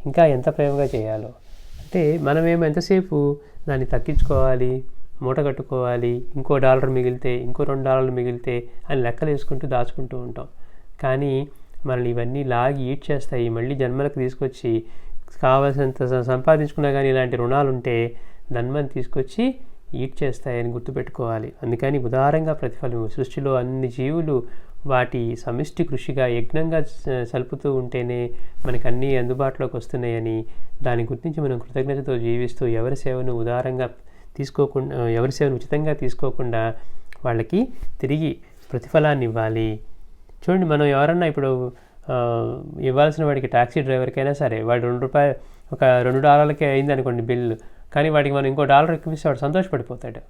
ఇంకా ఎంత ప్రేమగా చేయాలో. అంటే మనమేమో ఎంతసేపు దాన్ని తగ్గించుకోవాలి, మూట కట్టుకోవాలి, ఇంకో $1 మిగిలితే, ఇంకో $2 మిగిలితే అని లెక్కలు వేసుకుంటూ దాచుకుంటూ ఉంటాం. కానీ మనల్ని ఇవన్నీ లాగి ఈడ్ చేస్తాయి. మళ్ళీ జన్మలకు తీసుకొచ్చి కావాల్సినంత సంపాదించుకున్నా కానీ ఇలాంటి రుణాలు ఉంటే ధన్మని తీసుకొచ్చి ఈడ్ చేస్తాయని గుర్తుపెట్టుకోవాలి. అందుకని ఉదారంగా ప్రతిఫలం. సృష్టిలో అన్ని జీవులు వాటి సమిష్టి కృషిగా యజ్ఞంగా సలుపుతూ ఉంటేనే మనకు అన్నీ అందుబాటులోకి వస్తున్నాయని దాని గురించి మనం కృతజ్ఞతతో జీవిస్తూ ఎవరి సేవను ఉదారంగా తీసుకోకుండా, ఎవరి సేవను ఉచితంగా తీసుకోకుండా వాళ్ళకి తిరిగి ప్రతిఫలాన్ని ఇవ్వాలి. చూడండి, మనం ఎవరన్నా ఇప్పుడు ఇవ్వాల్సిన వాడికి ట్యాక్సీ డ్రైవర్కైనా సరే వాడు $2 ఒక $2 అయింది అనుకోండి బిల్లు, కానీ వాడికి మనం ఇంకో $1 ఎక్కువ వాడు సంతోషపడిపోతాడు.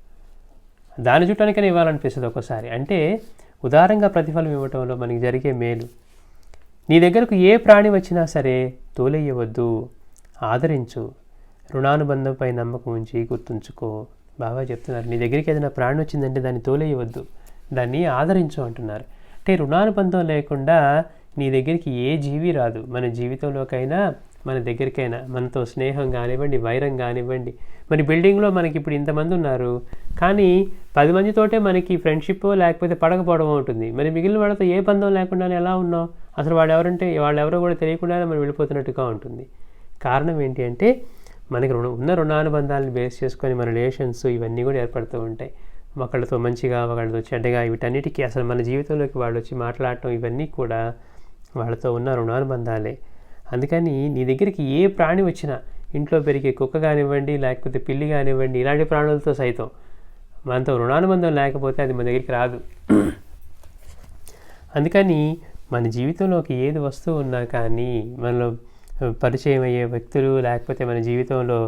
దాని చుట్టానికైనా ఇవ్వాలనిపిస్తుంది ఒక్కోసారి. అంటే ఉదారంగా ప్రతిఫలం ఇవ్వటంలో మనకి జరిగే మేలు. నీ దగ్గరకు ఏ ప్రాణి వచ్చినా సరే తోలేయవద్దు, ఆదరించు, రుణానుబంధంపై నమ్మకం ఉంచి గుర్తుంచుకో. బాబా చెప్తున్నారు, నీ దగ్గరికి ఏదైనా ప్రాణి వచ్చిందంటే దాన్ని తోలేయవద్దు, దాన్ని ఆదరించు అంటున్నారు. అంటే రుణానుబంధం లేకుండా నీ దగ్గరికి ఏ జీవి రాదు. మన జీవితంలోకైనా మన దగ్గరికైనా మనతో స్నేహం కానివ్వండి, వైరం కానివ్వండి. మరి బిల్డింగ్లో మనకి ఇప్పుడు ఇంతమంది ఉన్నారు, కానీ 10 మందితోటే మనకి ఫ్రెండ్షిప్ లేకపోతే పడకపోవడం ఉంటుంది. మరి మిగిలిన వాళ్ళతో ఏ బంధం లేకుండానే ఎలా ఉన్నాం? అసలు వాళ్ళెవరో కూడా తెలియకుండానే మనం వెళ్ళిపోతున్నట్టుగా ఉంటుంది. కారణం ఏంటి అంటే మనకి ఉన్న రుణానుబంధాలను బేస్ చేసుకొని మన రిలేషన్స్ ఇవన్నీ కూడా ఏర్పడుతూ ఉంటాయి. ఒకళ్ళతో మంచిగా, ఒకళ్ళతో చెడ్డగా, వీటన్నిటికీ అసలు మన జీవితంలోకి వాళ్ళు వచ్చి మాట్లాడటం ఇవన్నీ కూడా వాళ్ళతో ఉన్న రుణానుబంధాలే. అందుకని నీ దగ్గరికి ఏ ప్రాణి వచ్చినా, ఇంట్లో పెరిగే కుక్క కానివ్వండి, లేకపోతే పిల్లి కానివ్వండి, ఇలాంటి ప్రాణులతో సైతం మనతో రుణానుబంధం లేకపోతే అది మన దగ్గరికి రాదు. అందుకని మన జీవితంలోకి ఏది వస్తూ ఉన్నా కానీ, మనలో పరిచయం అయ్యే వ్యక్తులు, లేకపోతే మన జీవితంలో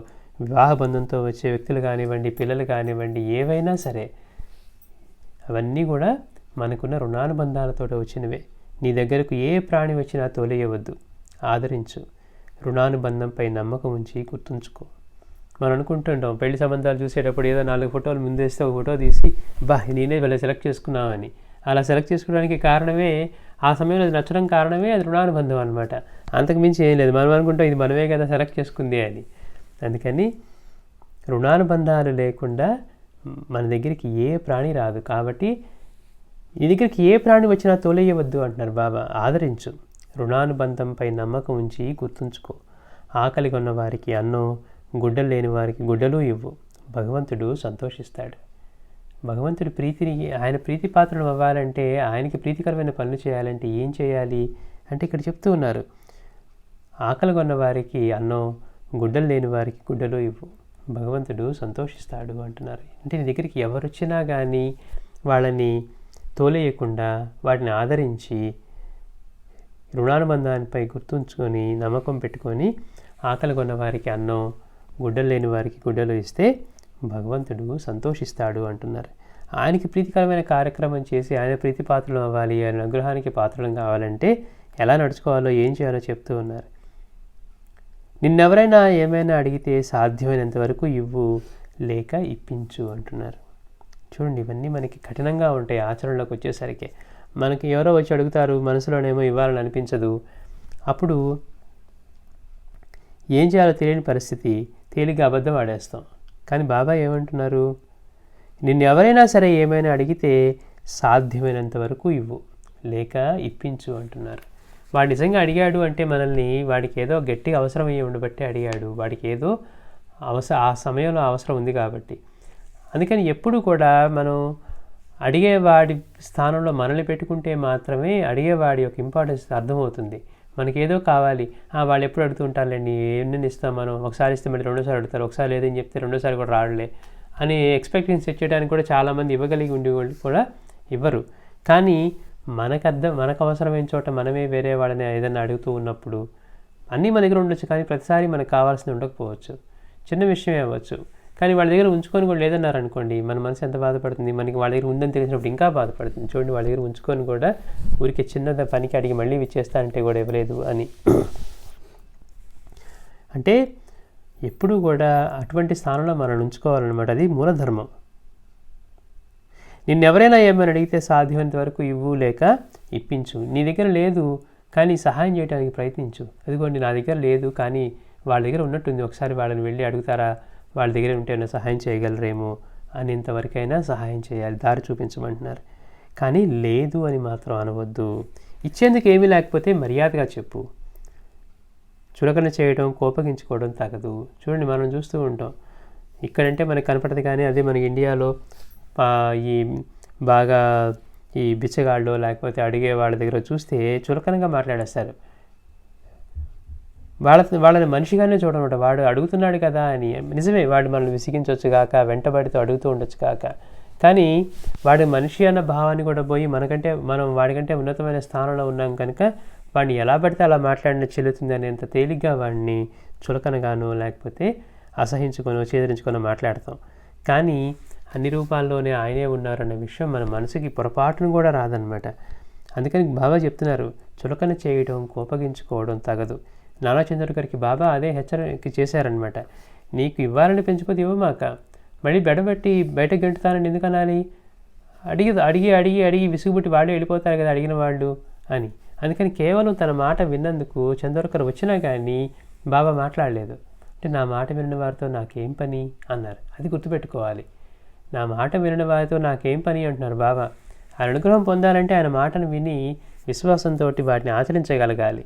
వివాహ బంధంతో వచ్చే వ్యక్తులు కానివ్వండి, పిల్లలు కానివ్వండి, ఏవైనా సరే అవన్నీ కూడా మనకున్న రుణానుబంధాలతో వచ్చినవే. నీ దగ్గరకు ఏ ప్రాణి వచ్చినా తోలేయవద్దు, ఆదరించు, రుణానుబంధంపై నమ్మకం ఉంచి గుర్తుంచుకో. మనం అనుకుంటుంటాం పెళ్లి సంబంధాలు చూసేటప్పుడు ఏదో 4 ఫోటోలు ముందేస్తే ఒక ఫోటో తీసి నేనే వీళ్ళ సెలెక్ట్ చేసుకున్నామని. అలా సెలెక్ట్ చేసుకోవడానికి కారణమే, ఆ సమయంలో అది నచ్చడం కారణమే అది రుణానుబంధం అనమాట. అంతకుమించి ఏం లేదు. మనం అనుకుంటాం ఇది మనమే కదా సెలెక్ట్ చేసుకుంది అని. అందుకని రుణానుబంధాలు లేకుండా మన దగ్గరికి ఏ ప్రాణి రాదు. కాబట్టి నీ దగ్గరికి ఏ ప్రాణి వచ్చినా తోలేయవద్దు అంటున్నారు బాబా. ఆదరించు, రుణానుబంధంపై నమ్మకం ఉంచి గుర్తుంచుకో. ఆకలి కొన్న వారికి అన్నం, గుడ్డలు లేని వారికి గుడ్డలు ఇవ్వు. భగవంతుడు సంతోషిస్తాడు. భగవంతుడి ప్రీతిని, ఆయన ప్రీతి పాత్రలు అవ్వాలంటే, ఆయనకి ప్రీతికరమైన పనులు చేయాలంటే ఏం చేయాలి అంటే ఇక్కడ చెప్తూ ఉన్నారు. ఆకలి కొన్న వారికి అన్నం, గుడ్డలు లేని వారికి గుడ్డలు ఇవ్వు, భగవంతుడు సంతోషిస్తాడు అంటున్నారు. అంటే నీ దగ్గరికి ఎవరు వచ్చినా కానీ వాళ్ళని తోలేయకుండా వాటిని ఆదరించి రుణానుబంధానిపై గుర్తుంచుకొని నమ్మకం పెట్టుకొని ఆకలి కొన్న వారికి అన్నం, గుడ్డలు లేని వారికి గుడ్డలు ఇస్తే భగవంతుడు సంతోషిస్తాడు అంటున్నారు. ఆయనకి ప్రీతికరమైన కార్యక్రమం చేసి ఆయన ప్రీతి పాత్రలు అవ్వాలి, ఆయన అనుగ్రహానికి పాత్రలు కావాలంటే ఎలా నడుచుకోవాలో, ఏం చేయాలో చెప్తూ ఉన్నారు. నిన్నెవరైనా ఏమైనా అడిగితే సాధ్యమైనంత వరకు ఇవ్వు, లేక ఇప్పించు అంటున్నారు. చూడండి, ఇవన్నీ మనకి కఠినంగా ఉంటాయి ఆచరణలోకి వచ్చేసరికి. మనకి ఎవరో వచ్చి అడుగుతారు, మనసులోనేమో ఇవ్వాలని అనిపించదు. అప్పుడు ఏం చేయాలో తెలియని పరిస్థితి, తేలిగ్గా అబద్ధం ఆడేస్తాం. కానీ బాబా ఏమంటున్నారు, నిన్ను ఎవరైనా సరే ఏమైనా అడిగితే సాధ్యమైనంత వరకు ఇవ్వు, లేక ఇప్పించు అంటున్నారు. వాడు నిజంగా అడిగాడు అంటే మనల్ని, వాడికి ఏదో గట్టిగా అవసరం అయ్యి ఉండబట్టి అడిగాడు, వాడికి ఏదో ఆ సమయంలో అవసరం ఉంది కాబట్టి. అందుకని ఎప్పుడు కూడా మనం అడిగేవాడి స్థానంలో మనల్ని పెట్టుకుంటే మాత్రమే అడిగేవాడి యొక్క ఇంపార్టెన్స్ అర్థమవుతుంది. మనకేదో కావాలి, వాళ్ళు ఎప్పుడు అడుగుతుంటారులేండి, ఎన్ని ఇస్తాం మనం, ఒకసారి ఇస్తే మళ్ళీ రెండోసారి అడుగుతారు, ఒకసారి లేదని చెప్తే రెండోసారి కూడా రాడులే అని ఎక్స్పెక్టెన్స్ సెట్ చేయడానికి కూడా చాలామంది ఇవ్వగలిగి ఉండేవాళ్ళు కూడా ఇవ్వరు. కానీ మనకు అవసరమైన చోట మనమే వేరే వాళ్ళని ఏదైనా అడుగుతూ ఉన్నప్పుడు అన్నీ మన దగ్గర ఉండొచ్చు, కానీ ప్రతిసారి మనకు కావాల్సింది ఉండకపోవచ్చు, చిన్న విషయమే అవ్వచ్చు. కానీ వాళ్ళ దగ్గర ఉంచుకొని కూడా లేదన్నారు అనుకోండి, మన మనసు ఎంత బాధపడుతుంది. మనకి వాళ్ళ దగ్గర ఉందని తెలిసినప్పుడు ఇంకా బాధపడుతుంది. చూడండి, వాళ్ళ దగ్గర ఉంచుకొని కూడా ఊరికి చిన్న పనికి అడిగి మళ్ళీ ఇచ్చేస్తానంటే కూడా ఇవ్వలేదు అని. అంటే ఎప్పుడూ కూడా అటువంటి స్థానంలో మనం ఉంచుకోవాలన్నమాట. అది మూలధర్మం. నిన్నెవరైనా ఏమైనా అడిగితే సాధ్యమైనంత వరకు ఇవ్వు, లేక ఇప్పించు. నీ దగ్గర లేదు కానీ సహాయం చేయడానికి ప్రయత్నించు. అదిగోండి నా దగ్గర లేదు కానీ వాళ్ళ దగ్గర ఉన్నట్టుంది, ఒకసారి వాళ్ళని వెళ్ళి అడుగుతారా, వాళ్ళ దగ్గర ఉంటే ఏమైనా సహాయం చేయగలరేమో అనేంతవరకైనా సహాయం చేయాలి, దారి చూపించమంటున్నారు. కానీ లేదు అని మాత్రం అనవద్దు. ఇచ్చేందుకు ఏమీ లేకపోతే మర్యాదగా చెప్పు. చులకన చేయడం, కోపగించుకోవడం తగదు. చూడండి, మనం చూస్తూ ఉంటాం, ఇక్కడంటే మనకు కనపడదు కానీ అదే మనకి ఇండియాలో ఈ బాగా ఈ బిచ్చగాళ్ళు లేకపోతే అడిగే వాళ్ళ దగ్గర చూస్తే చులకనగా మాట్లాడేస్తారు. వాళ్ళని మనిషిగానే చూడనమాట. వాడు అడుగుతున్నాడు కదా అని. నిజమే, వాడు మనల్ని విసిగించవచ్చు కాక, వెంటబడితో అడుగుతూ ఉండొచ్చు కాక, కానీ వాడి మనిషి అన్న భావాన్ని కూడా పోయి మనం వాడికంటే ఉన్నతమైన స్థానంలో ఉన్నాం కనుక వాడిని ఎలా పడితే అలా మాట్లాడిన చెల్లుతుంది అనేంత తేలిగ్గా వాడిని చులకనగానో లేకపోతే అసహించుకొనో చేదరించుకొనో మాట్లాడతాం. కానీ అన్ని రూపాల్లోనే ఆయనే ఉన్నారన్న విషయం మన మనసుకి పొరపాటును కూడా రాదనమాట. అందుకని బాబా చెప్తున్నారు, చులకన చేయడం, కోపగించుకోవడం తగదు. నానాచంద్రుడి గారికి బాబా అదే హెచ్చరిక చేశారనమాట. నీకు ఇవ్వాలని పెంచుకోదు ఇవ్వమాక, మళ్ళీ బెడబెట్టి బయట గెంటుతానని ఎందుకు అనాలి? అడిగి అడిగి అడిగి విసుగుబుట్టి వాళ్ళే వెళ్ళిపోతారు కదా అడిగిన వాళ్ళు అని. అందుకని కేవలం తన మాట విన్నందుకు చంద్రకర్ వచ్చినా కానీ బాబా మాట్లాడలేదు. అంటే నా మాట విన్న వారితో నాకేం పని అన్నారు. అది గుర్తుపెట్టుకోవాలి. నా మాట వినని వారితో నాకేం పని అంటున్నారు బాబా. ఆయన అనుగ్రహం పొందాలంటే ఆయన మాటను విని విశ్వాసంతో వాటిని ఆచరించగలగాలి.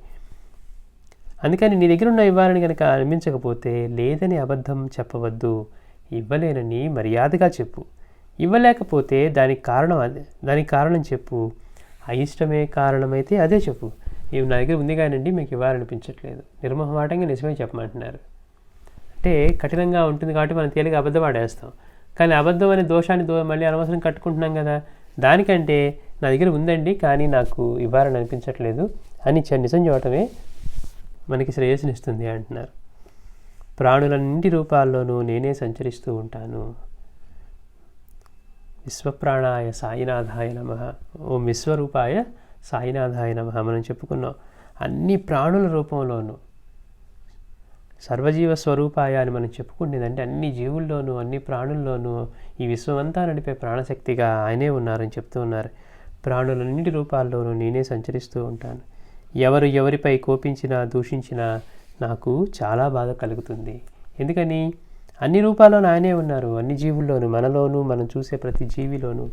అందుకని నీ దగ్గర ఉన్న ఇవ్వాలని కనుక అనిపించకపోతే లేదని అబద్ధం చెప్పవద్దు. ఇవ్వలేనని మర్యాదగా చెప్పు. ఇవ్వలేకపోతే దానికి కారణం చెప్పు. అయిష్టమే కారణమైతే అదే చెప్పు. ఇవి నా దగ్గర ఉంది కానండి మీకు ఇవ్వాలనిపించట్లేదు. నిర్మోహమాటంగా నిజమే చెప్పమంటున్నారు. అంటే కఠినంగా ఉంటుంది కాబట్టి మనం తేలిగా అబద్ధం ఆడేస్తాం. కానీ అబద్ధం అనే దోషాన్ని మళ్ళీ అనవసరం కట్టుకుంటున్నాం కదా. దానికంటే నా దగ్గర ఉందండి కానీ నాకు ఇవ్వాలని అనిపించట్లేదు అని నిజం చెప్పటమే మనకి శ్రేయస్సునిస్తుంది అంటున్నారు. ప్రాణులన్నింటి రూపాల్లోనూ నేనే సంచరిస్తూ ఉంటాను. విశ్వప్రాణాయ సాయినాథాయ నమః. ఓం విశ్వరూపాయ సాయినాథాయ నమః. మనం చెప్పుకున్నాం, అన్ని ప్రాణుల రూపంలోనూ సర్వజీవ స్వరూపాయ అని మనం చెప్పుకుంటేదంటే అన్ని జీవుల్లోనూ అన్ని ప్రాణుల్లోనూ ఈ విశ్వమంతా నడిపే ప్రాణశక్తిగా ఆయనే ఉన్నారని చెప్తూ ఉన్నారు. ప్రాణులన్నింటి రూపాల్లోనూ నేనే సంచరిస్తూ ఉంటాను. ఎవరు ఎవరిపై కోపించినా దూషించినా నాకు చాలా బాధ కలుగుతుంది. ఎందుకని? అన్ని రూపాల్లోనూ ఆయనే ఉన్నారు. అన్ని జీవుల్లోనూ, మనలోనూ, మనం చూసే ప్రతి జీవిలోనూ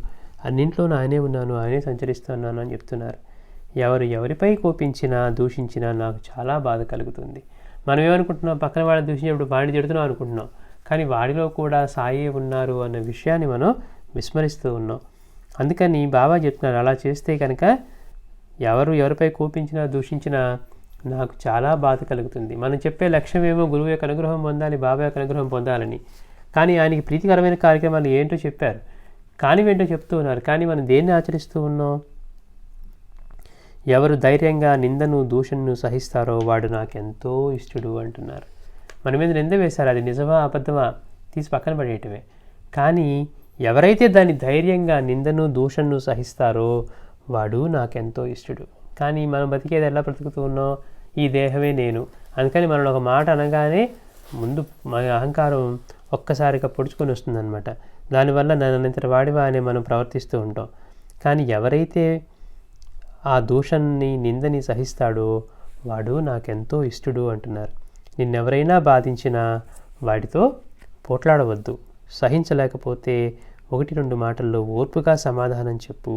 అన్నింట్లోనూ ఆయనే ఉన్నాను, ఆయనే సంచరిస్తున్నాను అని చెప్తున్నారు. ఎవరు ఎవరిపై కోపించినా దూషించినా నాకు చాలా బాధ కలుగుతుంది. మనం ఏమనుకుంటున్నాం? పక్కన వాళ్ళని దూషించినప్పుడు వాడిని తిడుతున్నాం అనుకుంటున్నాం. కానీ వాడిలో కూడా సాయే ఉన్నారు అన్న విషయాన్ని మనం విస్మరిస్తూ ఉన్నాం. అందుకని బాబా చెప్తున్నారు, అలా చేస్తే కనుక ఎవరిపై కోపించినా దూషించినా నాకు చాలా బాధ కలుగుతుంది. మనం చెప్పే లక్ష్యం ఏమో గురువు యొక్క అనుగ్రహం పొందాలి, బాబా యొక్క అనుగ్రహం పొందాలని. కానీ ఆయనకి ప్రీతికరమైన కార్యక్రమాలు ఏంటో చెప్పారు, కానివేంటో చెప్తూ ఉన్నారు. కానీ మనం దేన్ని ఆచరిస్తూ ఉన్నాం? ఎవరు ధైర్యంగా నిందను దూషణను సహిస్తారో వాడు నాకెంతో ఇష్టడు అంటున్నారు. మన మీద నింద వేశారు, అది నిజమా అబద్ధమా తీసి పక్కన పడేయటమే. కానీ ఎవరైతే దాన్ని ధైర్యంగా నిందను దూషణను సహిస్తారో వాడు నాకెంతో ఇష్టడు. కానీ మనం బతికేది ఎలా బ్రతుకుతూ ఉన్నాం? ఈ దేహమే నేను. అందుకని మనం ఒక మాట అనగానే ముందు మన అహంకారం ఒక్కసారిగా పొడుచుకొని వస్తుందన్నమాట. దానివల్ల నన్నంతటి వాడివా అని మనం ప్రవర్తిస్తూ ఉంటాం. కానీ ఎవరైతే ఆ దూషణని నిందని సహిస్తాడో వాడు నాకెంతో ఇష్టడు అంటున్నారు. నిన్నెవరైనా బాధించినా వాడితో పోట్లాడవద్దు. సహించలేకపోతే 1-2 మాటల్లో ఓర్పుగా సమాధానం చెప్పు.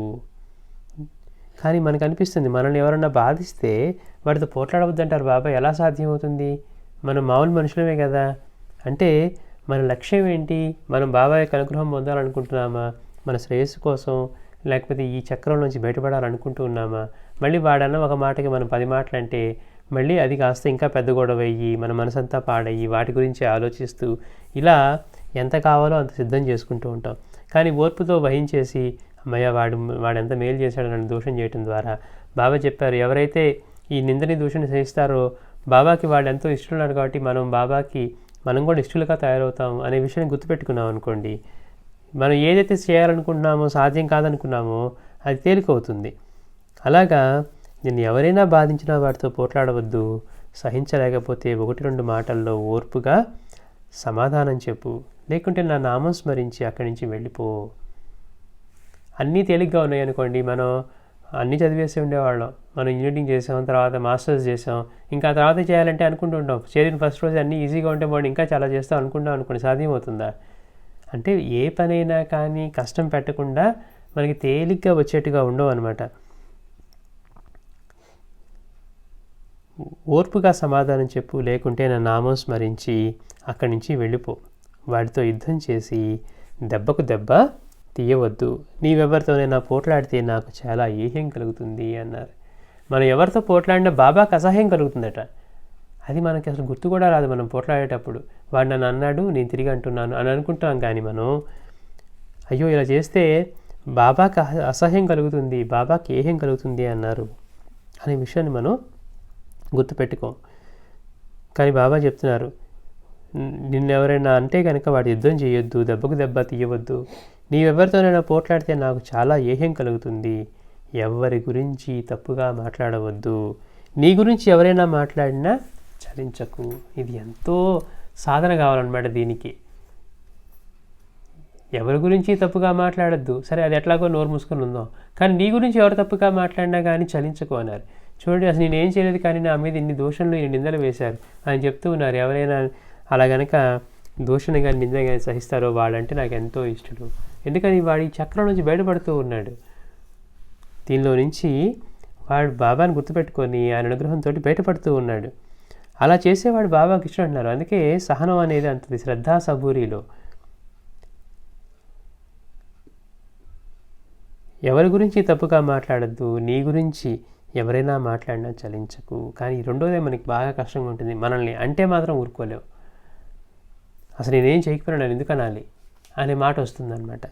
కానీ మనకు అనిపిస్తుంది, మనల్ని ఎవరన్నా బాధిస్తే వాడితో పోట్లాడవద్దు అంటారు బాబా. ఎలా సాధ్యమవుతుంది? మనం మామూలు మనుషులమే కదా. అంటే మన లక్ష్యం ఏంటి? మనం బాబా యొక్క అనుగ్రహం పొందాలనుకుంటున్నామా? మన శ్రేయస్సు కోసం, లేకపోతే ఈ చక్రం నుంచి బయటపడాలనుకుంటూ ఉన్నామా? మళ్ళీ వాడన్న ఒక మాటకి మనం 10 మాటలు అంటే మళ్ళీ అది కాస్త ఇంకా పెద్ద గొడవ అయ్యి మన మనసంతా పాడయ్యి వాటి గురించి ఆలోచిస్తూ ఇలా ఎంత కావాలో అంత సిద్ధం చేసుకుంటూ ఉంటాం. కానీ ఓర్పుతో వహించేసి అమ్మయ్య వాడు ఎంత మేలు చేశాడని దూషణ చేయడం ద్వారా బాబా చెప్పారు, ఎవరైతే ఈ నిందని దూషణ సహిస్తారో బాబాకి వాడు ఎంతో ఇష్టలున్నాడు కాబట్టి మనం కూడా ఇష్టలుగా తయారవుతాం అనే విషయాన్ని గుర్తుపెట్టుకున్నాం అనుకోండి, మనం ఏదైతే చేయాలనుకుంటున్నామో సాధ్యం కాదనుకున్నామో అది తేలికవుతుంది. అలాగా నిన్ను ఎవరైనా బాధించినా వాటితో పోట్లాడవద్దు, సహించలేకపోతే 1-2 మాటల్లో ఓర్పుగా సమాధానం చెప్పు, లేకుంటే నా నామం స్మరించి అక్కడి నుంచి వెళ్ళిపో. అన్నీ తేలిగ్గా ఉన్నాయనుకోండి, మనం అన్నీ చదివేసి ఉండేవాళ్ళం. మనం ఇంజనీరింగ్ చేసాం, తర్వాత మాస్టర్స్ చేసాం, ఇంకా తర్వాత చేయాలంటే అనుకుంటూ ఉంటాం. చేరిన ఫస్ట్ రోజు అన్నీ ఈజీగా ఉంటే బాగుంది, ఇంకా చాలా చేస్తాం అనుకుంటాం అనుకోండి, సాధ్యమవుతుందా? అంటే ఏ పనైనా కానీ కష్టం పెట్టకుండా మనకి తేలిగ్గా వచ్చేట్టుగా ఉండవు అనమాట. ఓర్పుగా సమాధానం చెప్పు, లేకుంటే నా నామం స్మరించి అక్కడి నుంచి వెళ్ళిపో. వాడితో యుద్ధం చేసి దెబ్బకు దెబ్బ తీయవద్దు. నీవెవరితోనైనా పోట్లాడితే నాకు చాలా ఏహ్యం కలుగుతుంది అన్నారు. మనం ఎవరితో పోట్లాడినా బాబాకు అసహ్యం కలుగుతుందట. అది మనకి అసలు గుర్తు కూడా రాదు. మనం పోట్లాడేటప్పుడు వాడు నన్ను అన్నాడు, నేను తిరిగి అంటున్నాను అని అనుకుంటాం. కానీ మనం అయ్యో ఇలా చేస్తే బాబాకి అసహ్యం కలుగుతుంది, బాబాకి ఏహ్యం కలుగుతుంది అన్నారు అనే విషయాన్ని మనం గుర్తుపెట్టుకోం. కానీ బాబా చెప్తున్నారు, నిన్నెవరైనా అంటే కనుక వాడు యుద్ధం చేయొద్దు, దెబ్బకు దెబ్బ తీయవద్దు. నీవెవరితోనైనా పోట్లాడితే నాకు చాలా ఏహ్యం కలుగుతుంది. ఎవరి గురించి తప్పుగా మాట్లాడవద్దు. నీ గురించి ఎవరైనా మాట్లాడినా చలించకు. ఇది ఎంతో సాధన కావాలన్నమాట దీనికి. ఎవరి గురించి తప్పుగా మాట్లాడద్దు, సరే అది ఎట్లాగో నోరు మూసుకొని ఉందాం, కానీ నీ గురించి ఎవరు తప్పుగా మాట్లాడినా కానీ చలించకు అన్నారు. చూడండి, అసలు నేనేం చేయలేదు కానీ నా మీద ఇన్ని దోషణలు, ఇన్ని నిందలు వేశారు అని చెప్తూ ఉన్నారు. ఎవరైనా అలా గనక దోషణ కానీ నింద కానీ సహిస్తారో వాళ్ళంటే నాకు ఎంతో ఇష్టడు. ఎందుకని వాడి చక్రం నుంచి బయటపడుతూ ఉన్నాడు. దీనిలో నుంచి వాడు బాబాని గుర్తుపెట్టుకొని ఆయన అనుగ్రహంతో బయటపడుతూ ఉన్నాడు. అలా చేసేవాడు బాబాకి ఇష్టం అంటున్నారు. అందుకే సహనం అనేది అంతది శ్రద్ధా సబూరిలో. ఎవరి గురించి తప్పుగా మాట్లాడద్దు, నీ గురించి ఎవరైనా మాట్లాడినా చలించకు. కానీ రెండోదే మనకి బాగా కష్టంగా ఉంటుంది. మనల్ని అంటే మాత్రం ఊరుకోలేవు. అసలు నేనేం చేయకపోయినా నేను ఎందుకు అనాలి అనే మాట వస్తుందన్నమాట.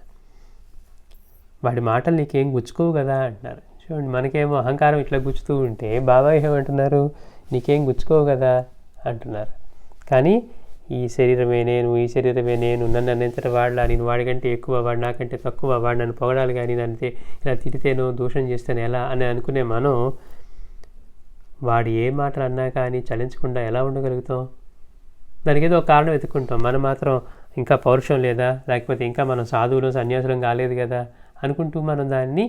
వాడి మాటలు నీకేం గుచ్చుకోవు కదా అంటున్నారు. చూడండి, మనకేమో అహంకారం ఇట్లా గుచ్చుతూ ఉంటే బాబా ఏమంటున్నారు, నీకేం గుచ్చుకోవు కదా అంటున్నారు. కానీ ఈ శరీరమే నేను, ఈ శరీరమే నేను, నన్ను అన్నంతట వాడలా, నేను వాడికంటే ఎక్కువ, వాడు నాకంటే తక్కువ, వాడు నన్ను పొగడాలి కానీ నన్ను ఇలా తిడితేనో దోషం చేస్తేనో ఎలా అని అనుకునే మనం వాడు ఏ మాటలు అన్నా కానీ చలించకుండా ఎలా ఉండగలుగుతాం? దానికి ఏదో ఒక కారణం వెతుక్కుంటాం. మనం మాత్రం ఇంకా పౌరుషం లేదా, లేకపోతే ఇంకా మనం సాధువులు సన్యాసులం కాలేదు కదా అనుకుంటూ మనం దాన్ని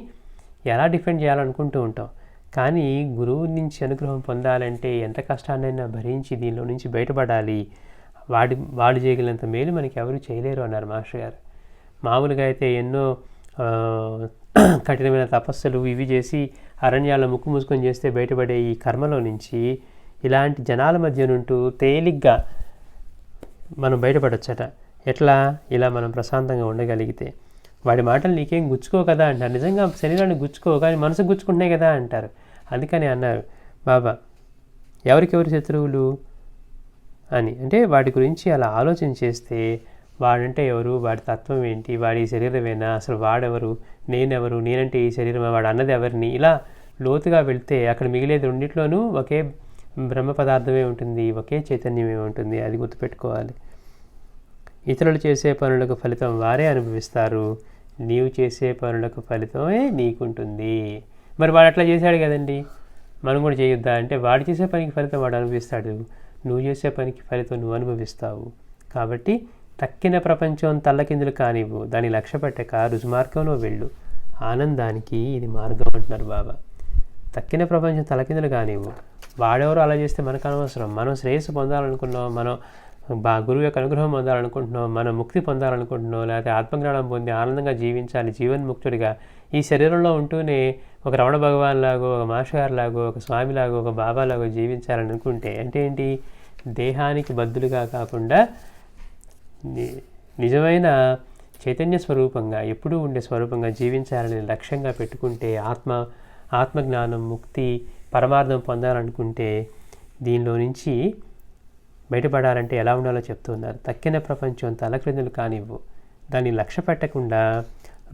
ఎలా డిఫెండ్ చేయాలనుకుంటూ ఉంటాం. కానీ గురువు నుంచి అనుగ్రహం పొందాలంటే ఎంత కష్టాన్నైనా భరించి దీనిలో నుంచి బయటపడాలి. వాడు చేయగలిగినంత మేలు మనకి ఎవరు చేయలేరు అన్నారు మాస్టర్ గారు. మామూలుగా అయితే ఎన్నో కఠినమైన తపస్సులు ఇవి చేసి అరణ్యాల్లో ముక్కు మూసుకొని చేస్తే బయటపడే ఈ కర్మలో నుంచి ఇలాంటి జనాల మధ్య నుంటూ తేలిగ్గా మనం బయటపడొచ్చట. ఎట్లా? ఇలా మనం ప్రశాంతంగా ఉండగలిగితే. వాడి మాటలు నీకేం గుచ్చుకో కదా అంటారు. నిజంగా శరీరాన్ని గుచ్చుకో, కానీ మనసు గుచ్చుకుంటున్నాయి కదా అంటారు. అందుకని అన్నారు బాబా, ఎవరికెవరు శత్రువులు అని. అంటే వాడి గురించి అలా ఆలోచన చేస్తే వాడంటే ఎవరు, వాడి తత్వం ఏంటి, వాడి శరీరమేనా, అసలు వాడెవరు, నేనెవరు, నేనంటే ఈ శరీరమే, వాడు అన్నది ఎవరిని, ఇలా లోతుగా వెళ్తే అక్కడ మిగిలేది రెండిట్లోనూ ఒకే బ్రహ్మ పదార్థమే ఉంటుంది, ఒకే చైతన్యమే ఉంటుంది. అది గుర్తుపెట్టుకోవాలి. ఇతరులు చేసే పనులకు ఫలితం వారే అనుభవిస్తారు, నీవు చేసే పనులకు ఫలితమే నీకుంటుంది. మరి వాడు అట్లా చేశాడు కదండి, మనం కూడా చేయొద్దా అంటే, వాడు చేసే పనికి ఫలితం వాడు అనుభవిస్తాడు, నువ్వు చేసే పనికి ఫలితం నువ్వు అనుభవిస్తావు. కాబట్టి తక్కిన ప్రపంచం తల్లకిందులు కానివ్వు, దాన్ని లక్ష్య పెట్టక రుజుమార్గంలో వెళ్ళు, ఆనందానికి ఇది మార్గం అంటున్నారు బాబా. తక్కిన ప్రపంచం తలకిందులు కానివ్వు, వాడెవరో అలా చేస్తే మనకు అనవసరం. మనం శ్రేయస్సు పొందాలనుకున్నాం, మనం గురువు యొక్క అనుగ్రహం పొందాలనుకుంటున్నాం, మనం ముక్తి పొందాలనుకుంటున్నాం, లేకపోతే ఆత్మజ్ఞానం పొంది ఆనందంగా జీవించాలి జీవన్ముక్తుడిగా. ఈ శరీరంలో ఉంటూనే ఒక రమణ భగవాన్ లాగో, ఒక మాస్టర్ లాగో, ఒక స్వామిలాగో, ఒక బాబాలాగో జీవించాలని అనుకుంటే అంటే ఏంటి? దేహానికి బద్దులుగా కాకుండా నిజమైన చైతన్య స్వరూపంగా, ఎప్పుడూ ఉండే స్వరూపంగా జీవించాలని లక్ష్యంగా పెట్టుకుంటే, ఆత్మజ్ఞానం, ముక్తి, పరమార్థం పొందాలనుకుంటే దీనిలో నుంచి బయటపడాలంటే ఎలా ఉండాలో చెప్తున్నారు. తక్కిన ప్రపంచం తలక్రిందులు కానివ్వు, దాన్ని లక్ష్య పెట్టకుండా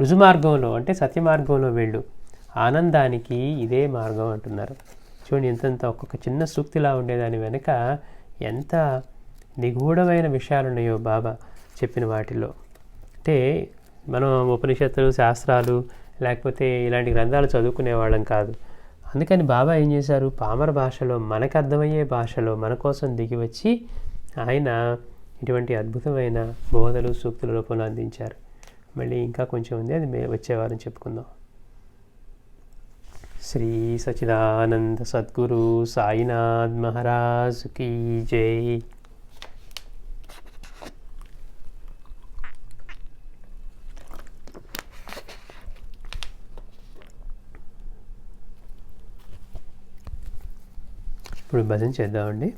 రుజుమార్గంలో అంటే సత్య మార్గంలో వెళ్ళు, ఆనందానికి ఇదే మార్గం అంటున్నారు. చూడండి, ఎంతంత ఒక్కొక్క చిన్న సూక్తిలా ఉండేదాని వెనుక ఎంత నిగూఢమైన విషయాలు ఉన్నాయో బాబా చెప్పిన వాటిలో. అంటే మనం ఉపనిషత్తులు, శాస్త్రాలు లేకపోతే ఇలాంటి గ్రంథాలు చదువుకునే వాళ్ళం కాదు. అందుకని బాబా ఏం చేశారు, పామర భాషలో మనకు అర్థమయ్యే భాషలో మన కోసం దిగి వచ్చి ఆయన ఇటువంటి అద్భుతమైన బోధలు సూక్తుల రూపంలో అందించారు. మళ్ళీ ఇంకా కొంచెం ఉంది, అది వచ్చే వారం చెప్పుకుందాం. శ్రీ సచిదానంద సద్గురు సాయినాథ్ మహారాజ్ కీ జై. ఇప్పుడు భజన చేద్దామండి.